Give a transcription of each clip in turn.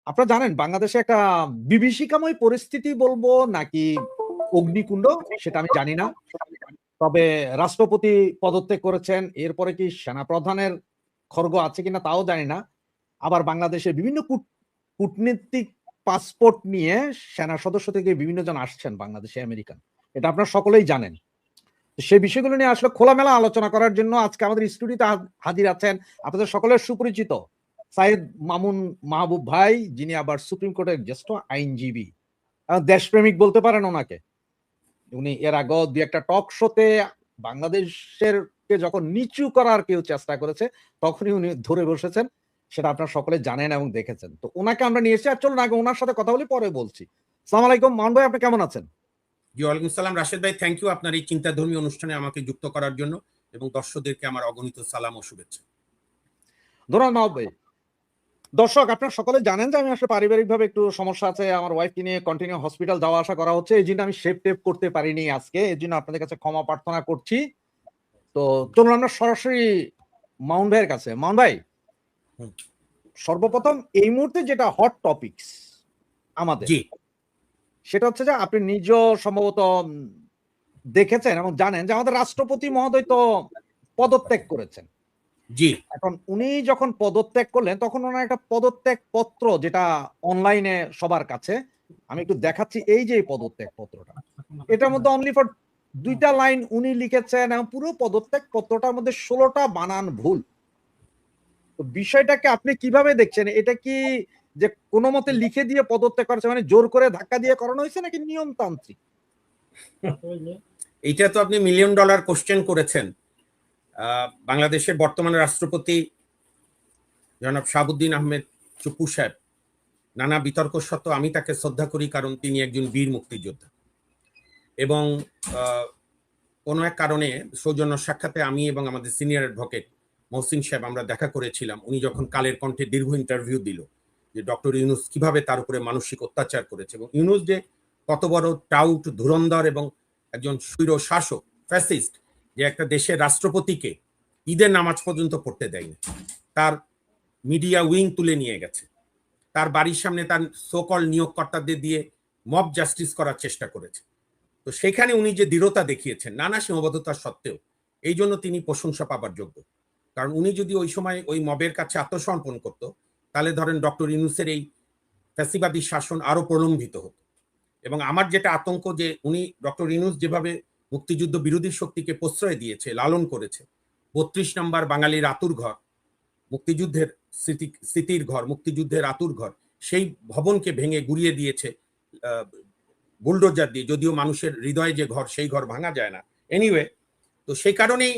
আপনারা জানেন বাংলাদেশে একটা বিভীষিকাময় পরিস্থিতি বলবো নাকি অগ্নিকুণ্ড, সেটা আমি জানি না। তবে রাষ্ট্রপতি পদত্যাগ করেছেন, এরপরে কি সেনাপ্রধানের খড়গ আছে কিনা তাও জানি না। আবার বাংলাদেশের বিভিন্ন কূটনীতিক পাসপোর্ট নিয়ে সেনা সদস্য থেকে বিভিন্ন জন আসছেন বাংলাদেশে, আমেরিকান। এটা আপনারা সকলেই জানেন। সেই বিষয়গুলো নিয়ে আসলে খোলামেলা আলোচনা করার জন্য আজকে আমাদের স্টুডিওতে হাজির আছেন আপনাদের সকলের সুপরিচিত সাইদ মামুন মাহবুব ভাই, যিনি আবার সুপ্রিম কোর্টের জ্যেষ্ঠ আইনজীবী, দেশপ্রেমিক বলতে পারেন ওনাকে। উনি এর আগে দুই একটা টক শোতে বাংলাদেশের কে যখন নিচু করার কেউ চেষ্টা করেছে তখনই উনি ধরে বসেছেন। সেটা আপনারা সকলে জানেন এবং দেখেছেন। তো ওনাকে আমরা নিয়ে এসেছি। আর চলুন আগে ওনার সাথে কথা বলি, পরে বলছি। আসসালামু আলাইকুম মামুন ভাই, আপনি কেমন আছেন? জি, ওয়ালাইকুম সালাম রাশেদ ভাই, থ্যাংক ইউ আপনার এই চিন্তাধর্মী অনুষ্ঠানে আমাকে যুক্ত করার জন্য এবং দর্শকদেরকে আমার অগণিত সালাম ও শুভেচ্ছা। ধন্যবাদ মাহবুব ভাই। দর্শক, আপনারা সকলে জানেন যে আমি আসলে পারিবারিকভাবে একটু সমস্যা আছে। আমার ওয়াইফকে নিয়ে কন্টিনিউ হসপিটাল যাওয়া আসা করা হচ্ছে। এইজন্য আমি শেভ টেপ করতে পারিনি আজকে। এজন্য আপনাদের কাছে ক্ষমা প্রার্থনা করছি। তো চলুন আমরা সরাসরি মামুন ভাইয়ের কাছে। মামুন ভাই, সর্বপ্রথম এই মুহূর্তে যেটা হট টপিকস আমাদের, জি, সেটা হচ্ছে যে আপনি নিজেও সম্ভবত দেখেছেন এবং জানেন যে আমাদের রাষ্ট্রপতি মহোদয় তো পদত্যাগ করেছেন। জি, এখন উনি যখন পদত্যাগ করলেন তখন ওনার একটা পদত্যাগ পত্র, যেটা অনলাইনে সবার কাছে, আমি একটু দেখাচ্ছি। এই যে পদত্যাগ পত্রটা, এটার মধ্যে অনলি ফর 2টা লাইন উনি লিখেছেন এবং পুরো পদত্যাগ পত্রটার মধ্যে 16টা বানান ভুল। তো বিষয়টাকে আপনি কিভাবে দেখছেন? এটা কি যে কোনো মতে লিখে দিয়ে পদত্যাগ করেছে, মানে জোর করে ধাক্কা দিয়ে করানো হয়েছে নাকি নিয়মতান্ত্রিক? এইটা তো আপনি মিলিয়ন ডলার কোশ্চেন করেছেন। বাংলাদেশের বর্তমান রাষ্ট্রপতি জনাব শাহাবুদ্দিন আহমেদ চুপ্পু সাহেব, নানা বিতর্ক সত্ত্বেও আমি তাকে শ্রদ্ধা করি, কারণ তিনি একজন বীর মুক্তিযোদ্ধা। এবং কোনো এক কারণে সৌজন্য সাক্ষাতে আমি এবং আমাদের সিনিয়র অ্যাডভোকেট মহসিন সাহেব আমরা দেখা করেছিলাম। উনি যখন কালের কণ্ঠে দীর্ঘ ইন্টারভিউ দিল যে ডক্টর ইউনূস কিভাবে তার উপরে মানসিক অত্যাচার করেছে, এবং ইউনূস যে কত বড় টাউট, ধুরন্ধর এবং একজন স্বৈর শাসক, ফ্যাসিস্ট, যে একটা দেশের রাষ্ট্রপতিকে ঈদের নামাজ পর্যন্ত পড়তে দেয়নি, তার মিডিয়া উইং তুলে নিয়ে গেছে, তার বাড়ির সামনে তার সোকল নিয়োগকর্তাদের দিয়ে মব জাস্টিস করার চেষ্টা করেছে। তো সেখানে উনি যে দৃঢ়তা দেখিয়েছেন নানা সীমাবদ্ধতা সত্ত্বেও, এই জন্য তিনি প্রশংসা পাবার যোগ্য। কারণ উনি যদি ওই সময় ওই মবের কাছে আত্মসমর্পণ করত, তাহলে ধরেন ডক্টর ইউনূসের এই ফ্যাসিবাদী শাসন আরো প্রলম্বিত হতো। এবং আমার যেটা আতঙ্ক, যে উনি ডক্টর ইউনূস যেভাবে মুক্তিযুদ্ধ বিরোধী শক্তিকে প্রশ্রয় দিয়েছে, লালন করেছে, 32 নম্বর বাঙালির আতুর ঘর, মুক্তিযুদ্ধের স্মৃতির ঘর, মুক্তিযুদ্ধের আতুর ঘর, সেই ভবনকে ভেঙে গুড়িয়ে দিয়েছে বুলডোজার দিয়ে। যদিও মানুষের হৃদয়ে যে ঘর, সেই ঘর ভাঙা যায় না। এনিওয়ে, তো সেই কারণেই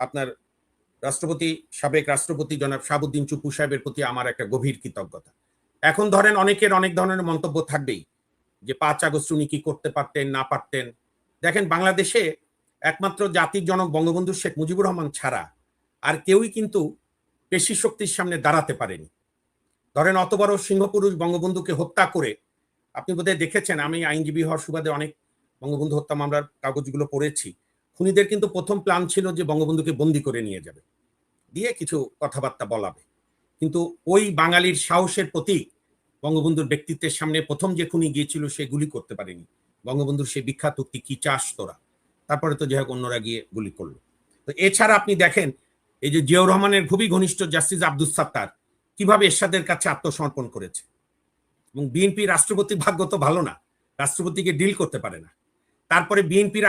আপনার সাবেক রাষ্ট্রপতি জনাব শাহাবুদ্দিন চুপ্পু সাহেবের প্রতি আমার একটা গভীর কৃতজ্ঞতা। এখন ধরেন অনেকের অনেক ধরনের মন্তব্য থাকবেই, যে 5 আগস্ট উনি কি করতে পারতেন না পারতেন। দেখেন, বাংলাদেশে একমাত্র জাতির জনক বঙ্গবন্ধু শেখ মুজিবুর রহমান ছাড়া আর কেউই কিন্তু পেশি শক্তির সামনে দাঁড়াতে পারেনি। ধরেন, অত বড় সিংহপুরুষ বঙ্গবন্ধুকে হত্যা করে, আপনি বোধহয় দেখেছেন, আমি আইনজীবী হওয়ার সুবাদে অনেক বঙ্গবন্ধু হত্যা মামলার কাগজগুলো পড়েছি। খুনিদের কিন্তু প্রথম প্ল্যান ছিল যে বঙ্গবন্ধুকে বন্দি করে নিয়ে যাবে, দিয়ে কিছু কথাবার্তা বলাবে। কিন্তু ওই বাঙালির সাহসের প্রতীক বঙ্গবন্ধুর ব্যক্তিত্বের সামনে প্রথম যে খুনি গিয়েছিল, সে গুলি করতে পারেনি। বঙ্গবন্ধুর সেই বিখ্যাত উক্তি, কি চাস তোরা? তারপরে তো যাই হোক অন্যরা গিয়ে গুলি করলো। তো এছাড়া আপনি দেখেন, এই যে জিয়াউর রহমানের খুবই ঘনিষ্ঠ জাস্টিস আব্দুস সাত্তার কিভাবে এরশাদের কাছে আত্মসমর্পণ করেছে। এবং বিএনপি রাষ্ট্রপতির ভাগ্য তো ভালো না, রাষ্ট্রপতিকে ডিল করতে পারে না। তারপরে বিএনপির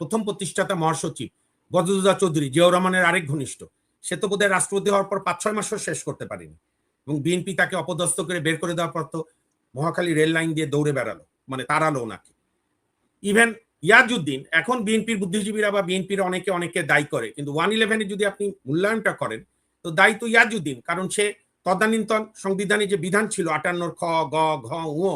প্রথম প্রতিষ্ঠাতা মহাসচিব বদরুদ্দোজা চৌধুরী, জিয়াউর রহমানের আরেক ঘনিষ্ঠ, সে তো বোধহয় রাষ্ট্রপতি হওয়ার পর 5-6 মাসও শেষ করতে পারেনি। এবং বিএনপি তাকে অপদস্থ করে বের করে দেওয়ার পর তো মহাখালী রেল লাইন দিয়ে দৌড়ে বেড়ালো, মানে তাড়ালো ওনাকে। ইভেন ইয়াজউদ্দিন, এখন বিএনপির বুদ্ধিজীবীরা বা বিএনপির অনেকে দায়ী করে, কিন্তু 111-এ যদি আপনি মূল্যায়নটা করেন, তো দায়ী তো ইয়াজউদ্দিন, কারণ সে তদানীন্তন সংবিধানে যে বিধান ছিল 58 খ গ ঘ ও,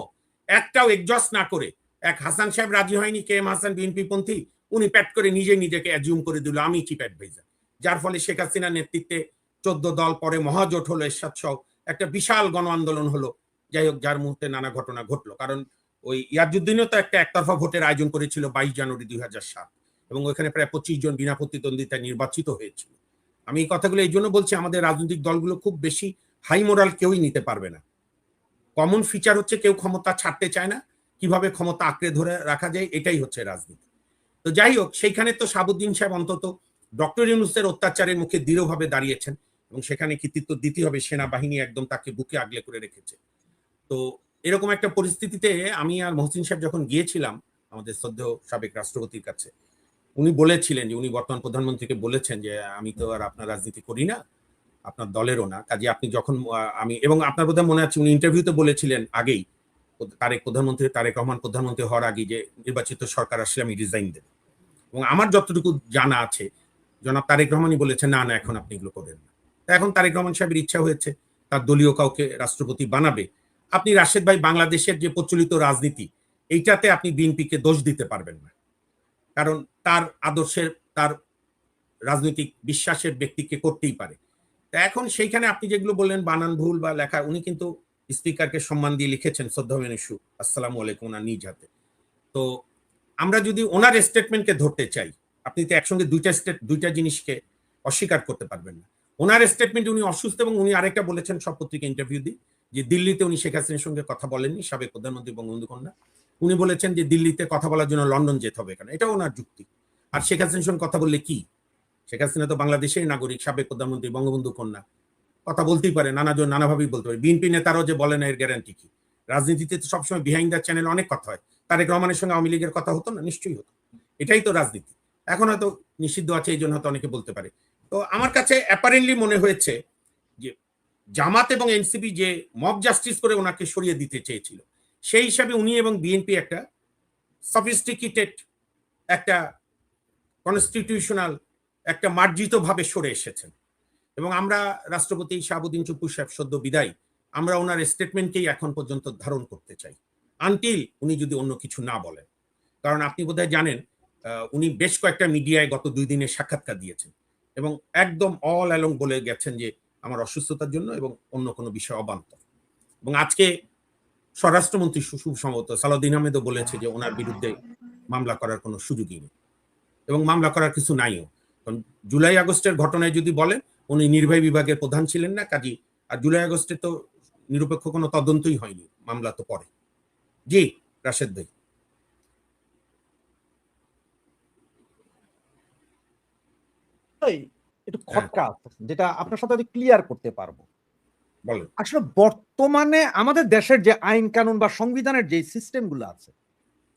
একটাও এক্সজস্ট না করে, এক হাসান সাহেব রাজি হয়নি, কে এম হাসান বিএনপি পন্থী, উনি প্যাট করে নিজেকে অ্যাজিউম করে দিল আমি চিফ অ্যাডভাইজার। যার ফলে শেখ হাসিনার নেতৃত্বে 14 দল, পরে মহাজোট হলো, এরশাদ সহ একটা বিশাল গণ আন্দোলন হলো। যাই হোক, যার মুহূর্তে নানা ঘটনা ঘটলো। কারণ ওই ইয়াজউদ্দিনও তো একটা একতরফা ভোটের আয়োজন করেছিল 22 জানুয়ারি 2007, এবং ওখানে প্রায় 25 জন বিনা প্রতিদ্বন্দ্বিতায় নির্বাচিত হয়েছিল। আমি এই কথাগুলো এই জন্য বলছি, আমাদের রাজনৈতিক দলগুলো খুব বেশি হাই মোরাল কেউই নিতে পারবে না। কমন ফিচার হচ্ছে কেউ ক্ষমতা ছাড়তে চায় না, কিভাবে ক্ষমতা আঁকড়ে ধরে রাখা যায়, এটাই হচ্ছে রাজনীতি। তো যাই হোক, সেইখানে তো শাহাবুদ্দিন সাহেব অন্তত ডক্টর ইউনূসের অত্যাচারের মুখে দৃঢ়ভাবে দাঁড়িয়েছেন এবং সেখানে কৃতিত্ব দিতে হবে, সেনাবাহিনী একদম তাকে বুকে আগলে করে রেখেছে। তো এরকম একটা পরিস্থিতিতে আমি আর মহসিন সাহেব যখন গিয়েছিলাম আমাদের শ্রদ্ধেয় সাবেক রাষ্ট্রপতির কাছে, উনি বলেছিলেন যে উনি বর্তমান প্রধানমন্ত্রীকে বলেছেন যে আমি তো আর আপনার রাজনীতি করি না, আপনার দলেরও না, কাজে আপনি যখন আমি, এবং আপনার বোধহয় মনে আছে উনি ইন্টারভিউতে বলেছিলেন আগেই, তারেক রহমান প্রধানমন্ত্রী হওয়ার আগে, যে নির্বাচিত সরকার আসলে আমি রিজাইন দেব। এবং আমার যতটুকু জানা আছে জনাব তারেক রহমানই বলেছেন না না এখন আপনি এগুলো করেন না। এখন তারেক রহমান সাহেবের ইচ্ছা হয়েছে তার দলীয় কাউকে রাষ্ট্রপতি বানাবে। আপনি রাশেদ ভাই, বাংলাদেশের যে প্রচলিত রাজনীতি, এইটাতে আপনি বিএনপিকে দোষ দিতে পারবেন না, কারণ তার আদর্শের, তার রাজনৈতিক বিশ্বাসের ব্যক্তিকে করতেই পারে। এখন সেইখানে আপনি যেগুলো বললেন বানান ভুল বা লেখা, উনি কিন্তু স্পিকারকে সম্মান দিয়ে লিখেছেন শ্রদ্ধা মেনসু আসসালামু আলাইকুম ওনার নিজ হাতে। তো আমরা যদি ওনার স্টেটমেন্টকে ধরতে চাই, আপনি তো একসঙ্গে দুইটা জিনিসকে অস্বীকার করতে পারবেন না। ওনার স্টেটমেন্ট উনি অসুস্থ, এবং উনি আরেকটা বলেছেন সব পত্রিকা ইন্টারভিউ দিয়ে যে দিল্লিতে উনি শেখ হাসিনার সঙ্গে কথা বলেননি, সাবেক প্রধানমন্ত্রী বঙ্গবন্ধু কন্যা। উনি বলেছেন যে দিল্লিতে কথা বলার জন্য লন্ডন যেতে হবে, কেন, এটা ওনার যুক্তি। আর শেখ হাসিনার সঙ্গে কথা বললে কি, শেখ হাসিনা তো বাংলাদেশের নাগরিক, সাবেক প্রধানমন্ত্রী বঙ্গবন্ধু কন্যা, কথা বলতেই পারে, নানাভাবেই বলতে পারে। বিএনপি নেতারাও যে বলে না, এর গ্যারান্টি কি? রাজনীতিতে তো সবসময় বিহাইন্ড দ্য চ্যানেল অনেক কথা হয়। তারেক রহমানের সঙ্গে আওয়ামী লীগের কথা হতো না? নিশ্চয়ই হতো। এটাই তো রাজনীতি। এখন হয়তো নিষিদ্ধ আছে, এই জন্য হয়তো অনেকে বলতে পারে। তো আমার কাছে অ্যাপারেন্টলি মনে হয়েছে যে জামাত এবং এনসিপি যে মব জাস্টিস করে ওনাকে সরিয়ে দিতে চেয়েছিল, সেই হিসাবে উনি এবং বিএনপি একটা সফিস্টিকেটেড, একটা কনস্টিটিউশনাল, একটা মার্জিত ভাবে সরে এসেছেন। এবং আমরা রাষ্ট্রপতি শাহাবুদ্দিন চুপ্পু সাহেব সদ্য বিদায়, আমরা ওনার স্টেটমেন্টকেই এখন পর্যন্ত ধারণ করতে চাই, আনটিল উনি যদি অন্য কিছু না বলেন। কারণ আপনি বোধহয় জানেন উনি বেশ কয়েকটা মিডিয়ায় গত 2 দিনের সাক্ষাৎকার দিয়েছেন এবং একদম অল অ্যালং বলে গেছেন যে আমার অসুস্থতার জন্য এবং অন্য কোনো বিষয় অবান্তর। এবং আজকে স্বরাষ্ট্রমন্ত্রী খুব সম্ভবত সালাউদ্দিন আহমেদও বলেছে যে ওনার বিরুদ্ধে মামলা করার কোনো সুযোগই নেই এবং মামলা করার কিছু নাইও। কারণ জুলাই আগস্টের ঘটনায় যদি বলেন, উনি নির্বাহী বিভাগের প্রধান ছিলেন না, কাজী। আর জুলাই আগস্টে তো নিরপেক্ষ কোনো তদন্তই হয়নি, মামলা তো পরে। জি রাশেদ ভাই। একটু খটকা আছে, যেটা আপনার সাথে ক্লিয়ার করতে পারবো। বলেন। আসলে বর্তমানে আমাদের দেশের যে আইন কানুন বা সংবিধানের যে সিস্টেমগুলো আছে,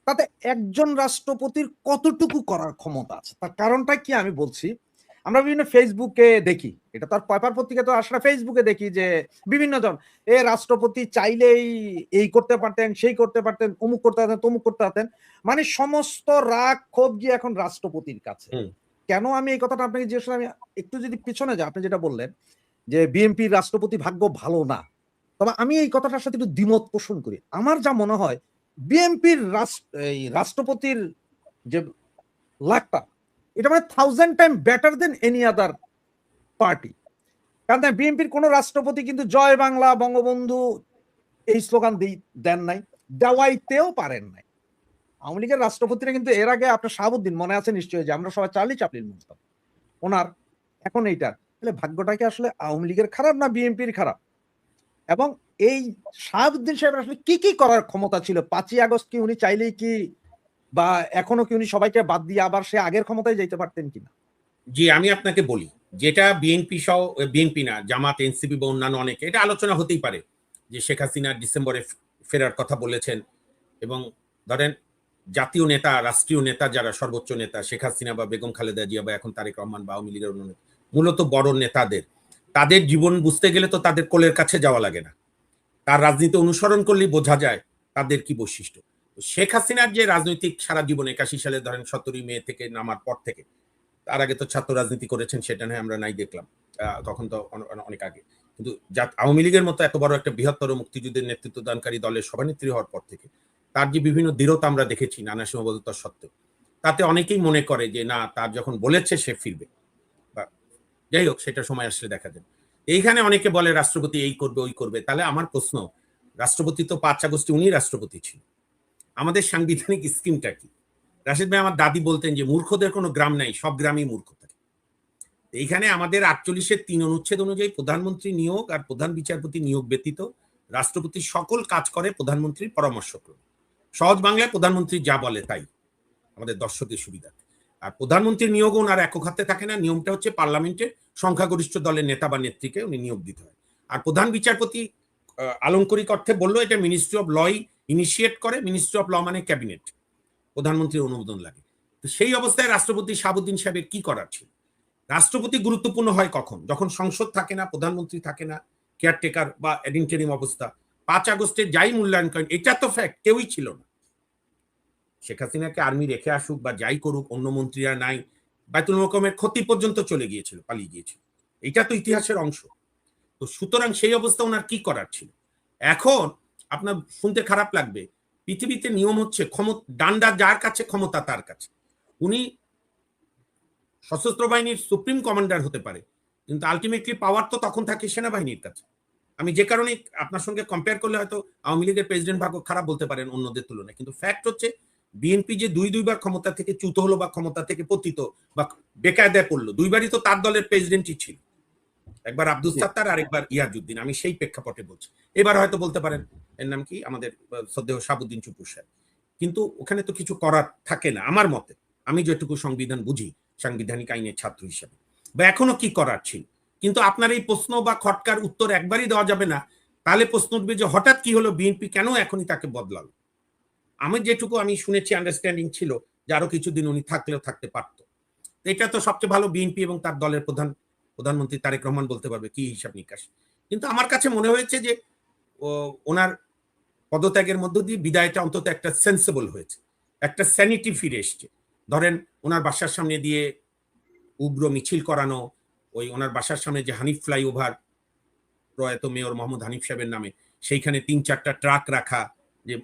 তাতে একজন রাষ্ট্রপতির কতটুকু করার ক্ষমতা আছে, তার কারণটা কি আমি বলছি। আমরা বিভিন্ন ফেসবুকে দেখি, এটা তার পেপার পত্রিকা তো আসলে ফেসবুকে দেখি যে বিভিন্ন জন রাষ্ট্রপতি চাইলেই এই করতে পারতেন, সেই করতে পারতেন, অমুক করতে পারতেন, তমুক করতে পারতেন, মানে সমস্ত রাগ ক্ষোভ গিয়ে এখন রাষ্ট্রপতির কাছে। কেন আমি এই কথাটা আপনাকে জিজ্ঞেস করলাম, আমি একটু যদি পিছনে যাই, আপনি যেটা বললেন যে বিএনপির রাষ্ট্রপতি ভাগ্য ভালো না, তবে আমি এই কথাটার সাথে একটু দ্বিমত পোষণ করি। আমার যা মনে হয়, বিএনপির রাষ্ট্রপতির যে লাকটা, এটা মানে 1000 time better than any other party. কারণ বিএনপির কোন রাষ্ট্রপতি কিন্তু জয় বাংলা বঙ্গবন্ধু এই স্লোগান দেন নাই, দেওয়াইতেও পারেন নাই। আওয়ামী লীগের রাষ্ট্রপতিরা কিন্তু এর আগে, আপনার শাহাবুদ্দিন মনে আছে নিশ্চয়ই, যে আমরা সবাই চার্লি চ্যাপলিন বুঝতাম ওনার, এখন এইটা। তাহলে ভাগ্যটা কি আসলে আওয়ামী লীগের খারাপ না বিএনপির খারাপ? এবং এই শাহাবুদ্দিন সাহেবের আসলে কি কি করার ক্ষমতা ছিল? 5ই আগস্ট কি উনি চাইলেই কি, বা এখনো কি উনি সবাইকে বাদ দিয়ে আবার সে আগের ক্ষমতায় যেতে পারতেন কিনা? জি, আমি আপনাকে বলি, যেটা বিএনপি সহ, বিএনপি না, জামাত, এনসিপি বা অন্যান্য অনেকে, এটা আলোচনা হতেই পারে যে শেখ হাসিনা ডিসেম্বরে ফেরার কথা বলেছেন, এবং ধরেন জাতীয় নেতা, রাষ্ট্রীয় নেতা, যারা সর্বোচ্চ নেতা, শেখ হাসিনা বা বেগম খালেদা জিয়া বা এখন তারেক রহমান বা আওয়ামী লীগের অন্য মূলত বড় নেতাদের, তাদের জীবন বুঝতে গেলে তো তাদের কোলের কাছে যাওয়া লাগে না, তার রাজনীতি অনুসরণ করলেই বোঝা যায় তাদের কি বৈশিষ্ট্য। শেখ হাসিনার যে রাজনৈতিক সারা জীবন, 81 সালে ধরেন 17ই মে থেকে নামার পর থেকে, তার আগে তো ছাত্র রাজনীতি করেছেন, সেটা নয় আমরা নাই দেখলাম, তখন তো অনেক আগে। কিন্তু আওয়ামী লীগের মতো এত বড় একটা বৃহত্তর মুক্তিযুদ্ধের নেতৃত্ব দানকারী দলের সভানেত্রী হওয়ার পর থেকে তার যে বিভিন্ন দৃঢ়তা আমরা দেখেছি নানা সীমাবদ্ধতার সত্ত্বেও, তাতে অনেকেই মনে করে যে না, তার যখন বলেছে সে ফিরবে। বা যাই হোক, সেটা সময় আসলে দেখা যাবে। এইখানে অনেকে বলে রাষ্ট্রপতি এই করবে ওই করবে, তাহলে আমার প্রশ্ন, রাষ্ট্রপতি তো 5 আগস্টে উনি রাষ্ট্রপতি ছিল, আমাদের সাংবিধানিক স্কিমটা কি? রাশেদ ভাই, আমার দাদি বলতেন যে মূর্খদের কোনো গ্রাম নাই, সব গ্রামই মূর্খ থাকে। এইখানে আমাদের 48-এর 3 অনুচ্ছেদ অনুযায়ী প্রধানমন্ত্রী নিয়োগ আর প্রধান বিচারপতি নিয়োগ ব্যতীত রাষ্ট্রপতি সকল কাজ করে প্রধানমন্ত্রীর পরামর্শক্রমে। সহজ বাংলায় প্রধানমন্ত্রী যা বলে তাই, আমাদের দর্শকের সুবিধা। আর প্রধানমন্ত্রীর নিয়োগ ওনার একক হাতে থাকে না, নিয়মটা হচ্ছে পার্লামেন্টের সংখ্যাগরিষ্ঠ দলের নেতা বা নেত্রীকে উনি নিয়োগ দিতে হয়। আর প্রধান বিচারপতি আলংকরিক অর্থে বললো এটা মিনিস্ট্রি অফ ল ইনিশিয়েট করে। মিনিস্ট্রি অফ ল মানে ক্যাবিনেট, প্রধানমন্ত্রীর অনুমোদন লাগে। তো সেই অবস্থায় রাষ্ট্রপতি শাহাবুদ্দিন সাহেবের কি করার ছিল? রাষ্ট্রপতি গুরুত্বপূর্ণ হয় কখন? যখন সংসদ থাকে না, প্রধানমন্ত্রী থাকে না, কেয়ারটেকার বা ইন্টারিম অবস্থা। 5 আগস্টে যাই মূল্যায়ন করেন, এটা তো ফ্যাক্ট, কেউই ছিল না। শেখ হাসিনাকে আর্মি রেখে আসুক বা যাই করুক, অন্য মন্ত্রীরা নাই, বায়তুল মোকাররমের ক্ষতি পর্যন্ত চলে গিয়েছিল, পালিয়ে গিয়েছিল। এটা তো ইতিহাসের অংশ। তো সুতরাং সেই অবস্থা ওনার কি করার ছিল? এখন আপনার শুনতে খারাপ লাগবে, পৃথিবীতে নিয়ম হচ্ছে ডান্ডা যার কাছে ক্ষমতা তার কাছে। উনি সশস্ত্র বাহিনীর সুপ্রিম কমান্ডার হতে পারে, কিন্তু আলটিমেটলি পাওয়ার তো তখন থাকে সেনাবাহিনীর কাছে। আমি যে কারণে আপনার সঙ্গে কম্পেয়ার করলে হয়তো আওয়ামী লীগের প্রেসিডেন্ট ভাগ্য খারাপ বলতে পারেন অন্যদের তুলনায়, কিন্তু ফ্যাক্ট হচ্ছে বিএনপি যে দুইবার ক্ষমতা থেকে চ্যুত হলো বা ক্ষমতা থেকে পতিত বা বেকায়দায় পড়লো, দুইবারই তো তার দলের প্রেসিডেন্টই ছিল। একবার আব্দুল সাত্তার আর একবার ইয়াজউদ্দিন। আমি সেই প্রেক্ষাপটে বলছি। এবার হয়তো বলতে পারেন এর নাম কি, আমাদের শ্রদ্ধেয় শাহাবুদ্দিন চুপ্পু সাহেব। কিন্তু ওখানে তো কিছু করার থাকে না আমার মতে, আমি যেটুকু সংবিধান বুঝি সাংবিধানিক আইনের ছাত্র হিসেবে, বা এখনো কি করার ছিল। কিন্তু আপনার এই প্রশ্ন বা খটকার উত্তর একবারই দেওয়া যাবে না। তাহলে প্রশ্ন উঠবে যে হঠাৎ কি হলো, বিএনপি কেন এখনই তাকে বদলালো? আমি যেটুকু আমি শুনেছি, আন্ডারস্ট্যান্ডিং ছিল যে আরো কিছুদিন উনি থাকলেও থাকতে পারত। এটা তো সবচেয়ে ভালো বিএনপি এবং তার দলের প্রধানমন্ত্রী তারেক রহমান বলতে পারবে কি হিসাব নিকাশ। কিন্তু আমার কাছে মনে হয়েছে যে ওনার পদত্যাগের মধ্য দিয়ে বিদায়টা অন্তত একটা সেন্সেবল হয়েছে, একটা স্যানিটি ফিরে এসছে। ধরেন ওনার বাসার সামনে দিয়ে উগ্র মিছিল করানো, ওই ওনার বাসার সামনে যে হানিফ ফ্লাইওভার প্রয়াত মেয়র মোহাম্মদ হানিফ সাহেবের নামে, সেইখানে 3-4টা ট্রাক রাখা, যে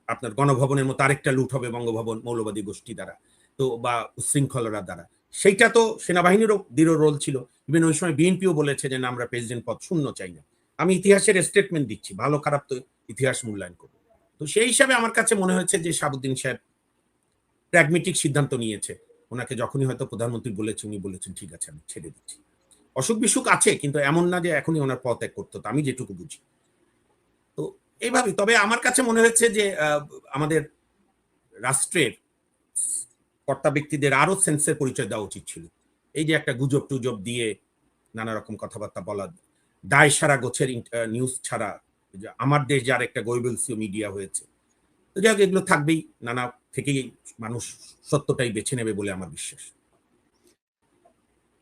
আপনার গণভবনের মতো আরেকটা লুট হবে বঙ্গভবন মৌলবাদী গোষ্ঠী দ্বারা, তো বা উচ্ছৃঙ্খলরা দ্বারা, সেইটা তো সেনাবাহিনীরও দৃঢ় রোল ছিল। ইভেন ওই সময় বিএনপিও বলেছে যে না, আমরা প্রেসিডেন্ট পদ শূন্য চাই না। আমি ইতিহাসের স্টেটমেন্ট দিচ্ছি, ভালো খারাপ তো ইতিহাস মূল্যায়ন করবো। তো সেই হিসাবে আমার কাছে মনে হয়েছে যে শাহাবুদ্দিন সাহেব প্র্যাগমেটিক সিদ্ধান্ত নিয়েছে। ওনাকে যখনই হয়তো প্রধানমন্ত্রী বলেছে, উনি বলেছেন ঠিক আছে আমি ছেড়ে দিচ্ছি। অসুখ বিসুখ আছে, কিন্তু এমন না যে এখনই ওনার পদত্যাগ করতে হতো, আমি যেটুকু বুঝি। তো এইভাবেই। তবে আমার কাছে মনে হচ্ছে যে আমাদের রাষ্ট্রের কর্তা ব্যক্তিদের আরো সেন্সের পরিচয় দেওয়া উচিত ছিল। এই যে একটা গুজব টুজব দিয়ে নানা রকম কথাবার্তা বলা, দায় সারা গোছের নিউজ ছাড়া, আমার দেশ যার একটা গৈবলসীয় মিডিয়া হয়েছে, তো যাক এগুলো থাকবেই, নানা থেকেই মানুষ সত্যটাই বেছে নেবে বলে আমার বিশ্বাস।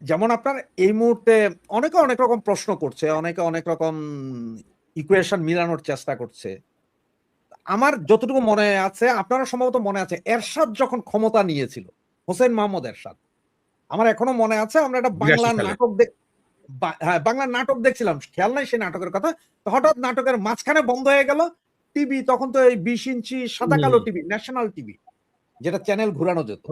যেমন আপনার এই মুহূর্তে অনেকে অনেক রকম প্রশ্ন করছে, অনেকে অনেক রকম ইকুয়েশন মিলানোর চেষ্টা করছে। আমার যতটুকু মনে আছে, আপনারা সম্ভবত মনে আছে, এরশাদ যখন ক্ষমতা নিয়েছিল, হোসেন মোহাম্মদ এরশাদ, আমার এখনো মনে আছে, আমরা একটা বাংলা নাটক বাংলা নাটক দেখছিলাম, খেয়াল নাই সেই নাটকের কথা। তো হঠাৎ নাটকের মাঝখানে বন্ধ হয়ে গেল টিভি। তখন তো এই 20 ইঞ্চি সাদা কালো টিভি, ন্যাশনাল টিভি, যেটা চ্যানেল ঘুরানো যেত,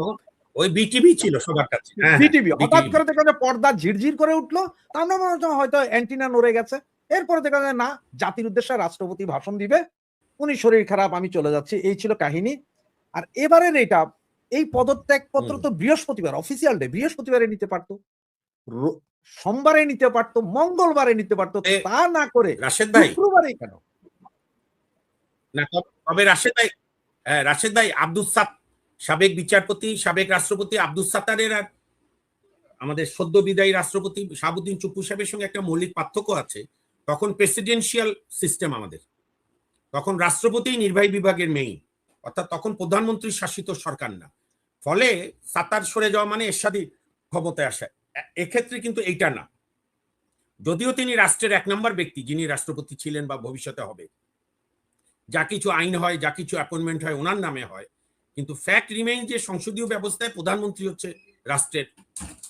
ওই বিটিভি ছিল সবার কাছে। বিটিভি। হঠাৎ করে দেখা যায় পর্দা ঝিরঝির করে উঠলো, আমরা মনে হচ্ছে হয়তো অ্যান্টিনা নড়ে গেছে। এরপরে দেখা যায় না, জাতির উদ্দেশ্যে রাষ্ট্রপতি ভাষণ দিবে, উনি শরীর খারাপ, আমি চলে যাচ্ছি, এই ছিল কাহিনী। আর এবারের এই পদত্যাগ পত্র তো বৃহস্পতিবার, অফিসিয়াল ডে, বৃহস্পতিবারে নিতে পারতো, সোমবারে নিতে পারতো, মঙ্গলবারে নিতে পারতো, তা না করে রাশেদ ভাই শুক্রবারে কেন? না, তবে রাশেদ ভাই সাবেক বিচারপতি, সাবেক রাষ্ট্রপতি আব্দুস সাত্তারের আর আমাদের সদ্য বিদায়ী রাষ্ট্রপতি শাহাবুদ্দিন চুপ্পু সাহেবের সঙ্গে একটা মৌলিক পার্থক্য আছে। তখন প্রেসিডেন্সিয়াল সিস্টেম আমাদের, তখন রাষ্ট্রপতি নির্বাহী বিভাগের মেইন, অর্থাৎ তখন প্রধানমন্ত্রী শাসিত সরকার না। ফলে সাত্তার সরে যাওয়া মানে এরশাদই ক্ষমতায় আসা। এক্ষেত্রে কিন্তু এইটা না, যদিও তিনি রাষ্ট্রের 1 নম্বর ব্যক্তি, যিনি রাষ্ট্রপতি ছিলেন বা ভবিষ্যতে হবে, যা কিছু আইন হয়, যা কিছু অ্যাপয়েন্টমেন্ট হয় ওনার নামে হয়, কিন্তু ফ্যাক্ট রিমেইন যে সংসদীয় ব্যবস্থায় প্রধানমন্ত্রী হচ্ছে রাষ্ট্রের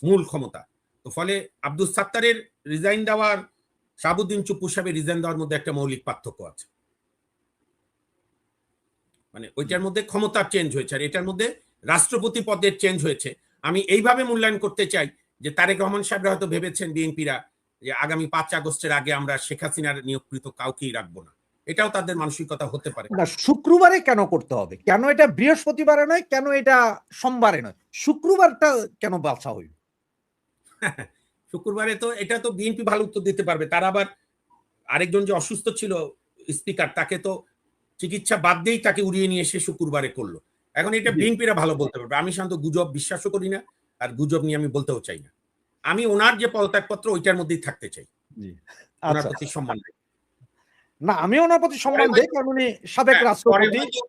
মূল ক্ষমতা। তো ফলে আব্দুস সাত্তারের রিজাইন দেওয়ার শাহাবুদ্দিন চুপ্পু সাহেবের রিজাইন দেওয়ার মধ্যে একটা মৌলিক পার্থক্য আছে। মানে ওইটার মধ্যে ক্ষমতার চেঞ্জ হয়েছে, আর এটার মধ্যে রাষ্ট্রপতি পদের চেঞ্জ হয়েছে। আমি এইভাবে মূল্যায়ন করতে চাই যে তারেক রহমান সাহেবরা হয়তো ভেবেছেন বিএনপিরা যে আগামী 5 আগস্টের আগে আমরা শেখ হাসিনার নিয়োগকৃত কাউকেই রাখবো না, এটাও তাদের মানসিকতা হতে পারে। না, শুক্রবারে কেন করতে হবে? কেন এটা বৃহস্পতিবারে নয়? কেন এটা সোমবারে নয়? শুক্রবারটা কেন বাছা হইল? শুক্রবারে তো এটা তো বিএনপি ভালো উত্তর দিতে পারবে। তার আবার আরেকজন যে অসুস্থ ছিল স্পিকার, তাকে তো চিকিৎসা বাদ দিয়েই তাকে উড়িয়ে নিয়ে এসে শুক্রবারে করলো। এখন এটা জি বিএনপিরা ভালো বলতে পারবে। আমি সাধারণত গুজব বিশ্বাসও করি না, আর গুজব নিয়ে আমি বলতেও চাই না। আমি ওনার যে পদত্যাগপত্র ওইটার মধ্যেই থাকতে চাই। জি ওনার আচ্ছা প্রতি সম্মান। না আমি ওনার প্রতি পরে সম্মান দেই, হয়তো কারণ উনি সাবেক হ্যাঁ, পরে রাষ্ট্রপতি। হয়তো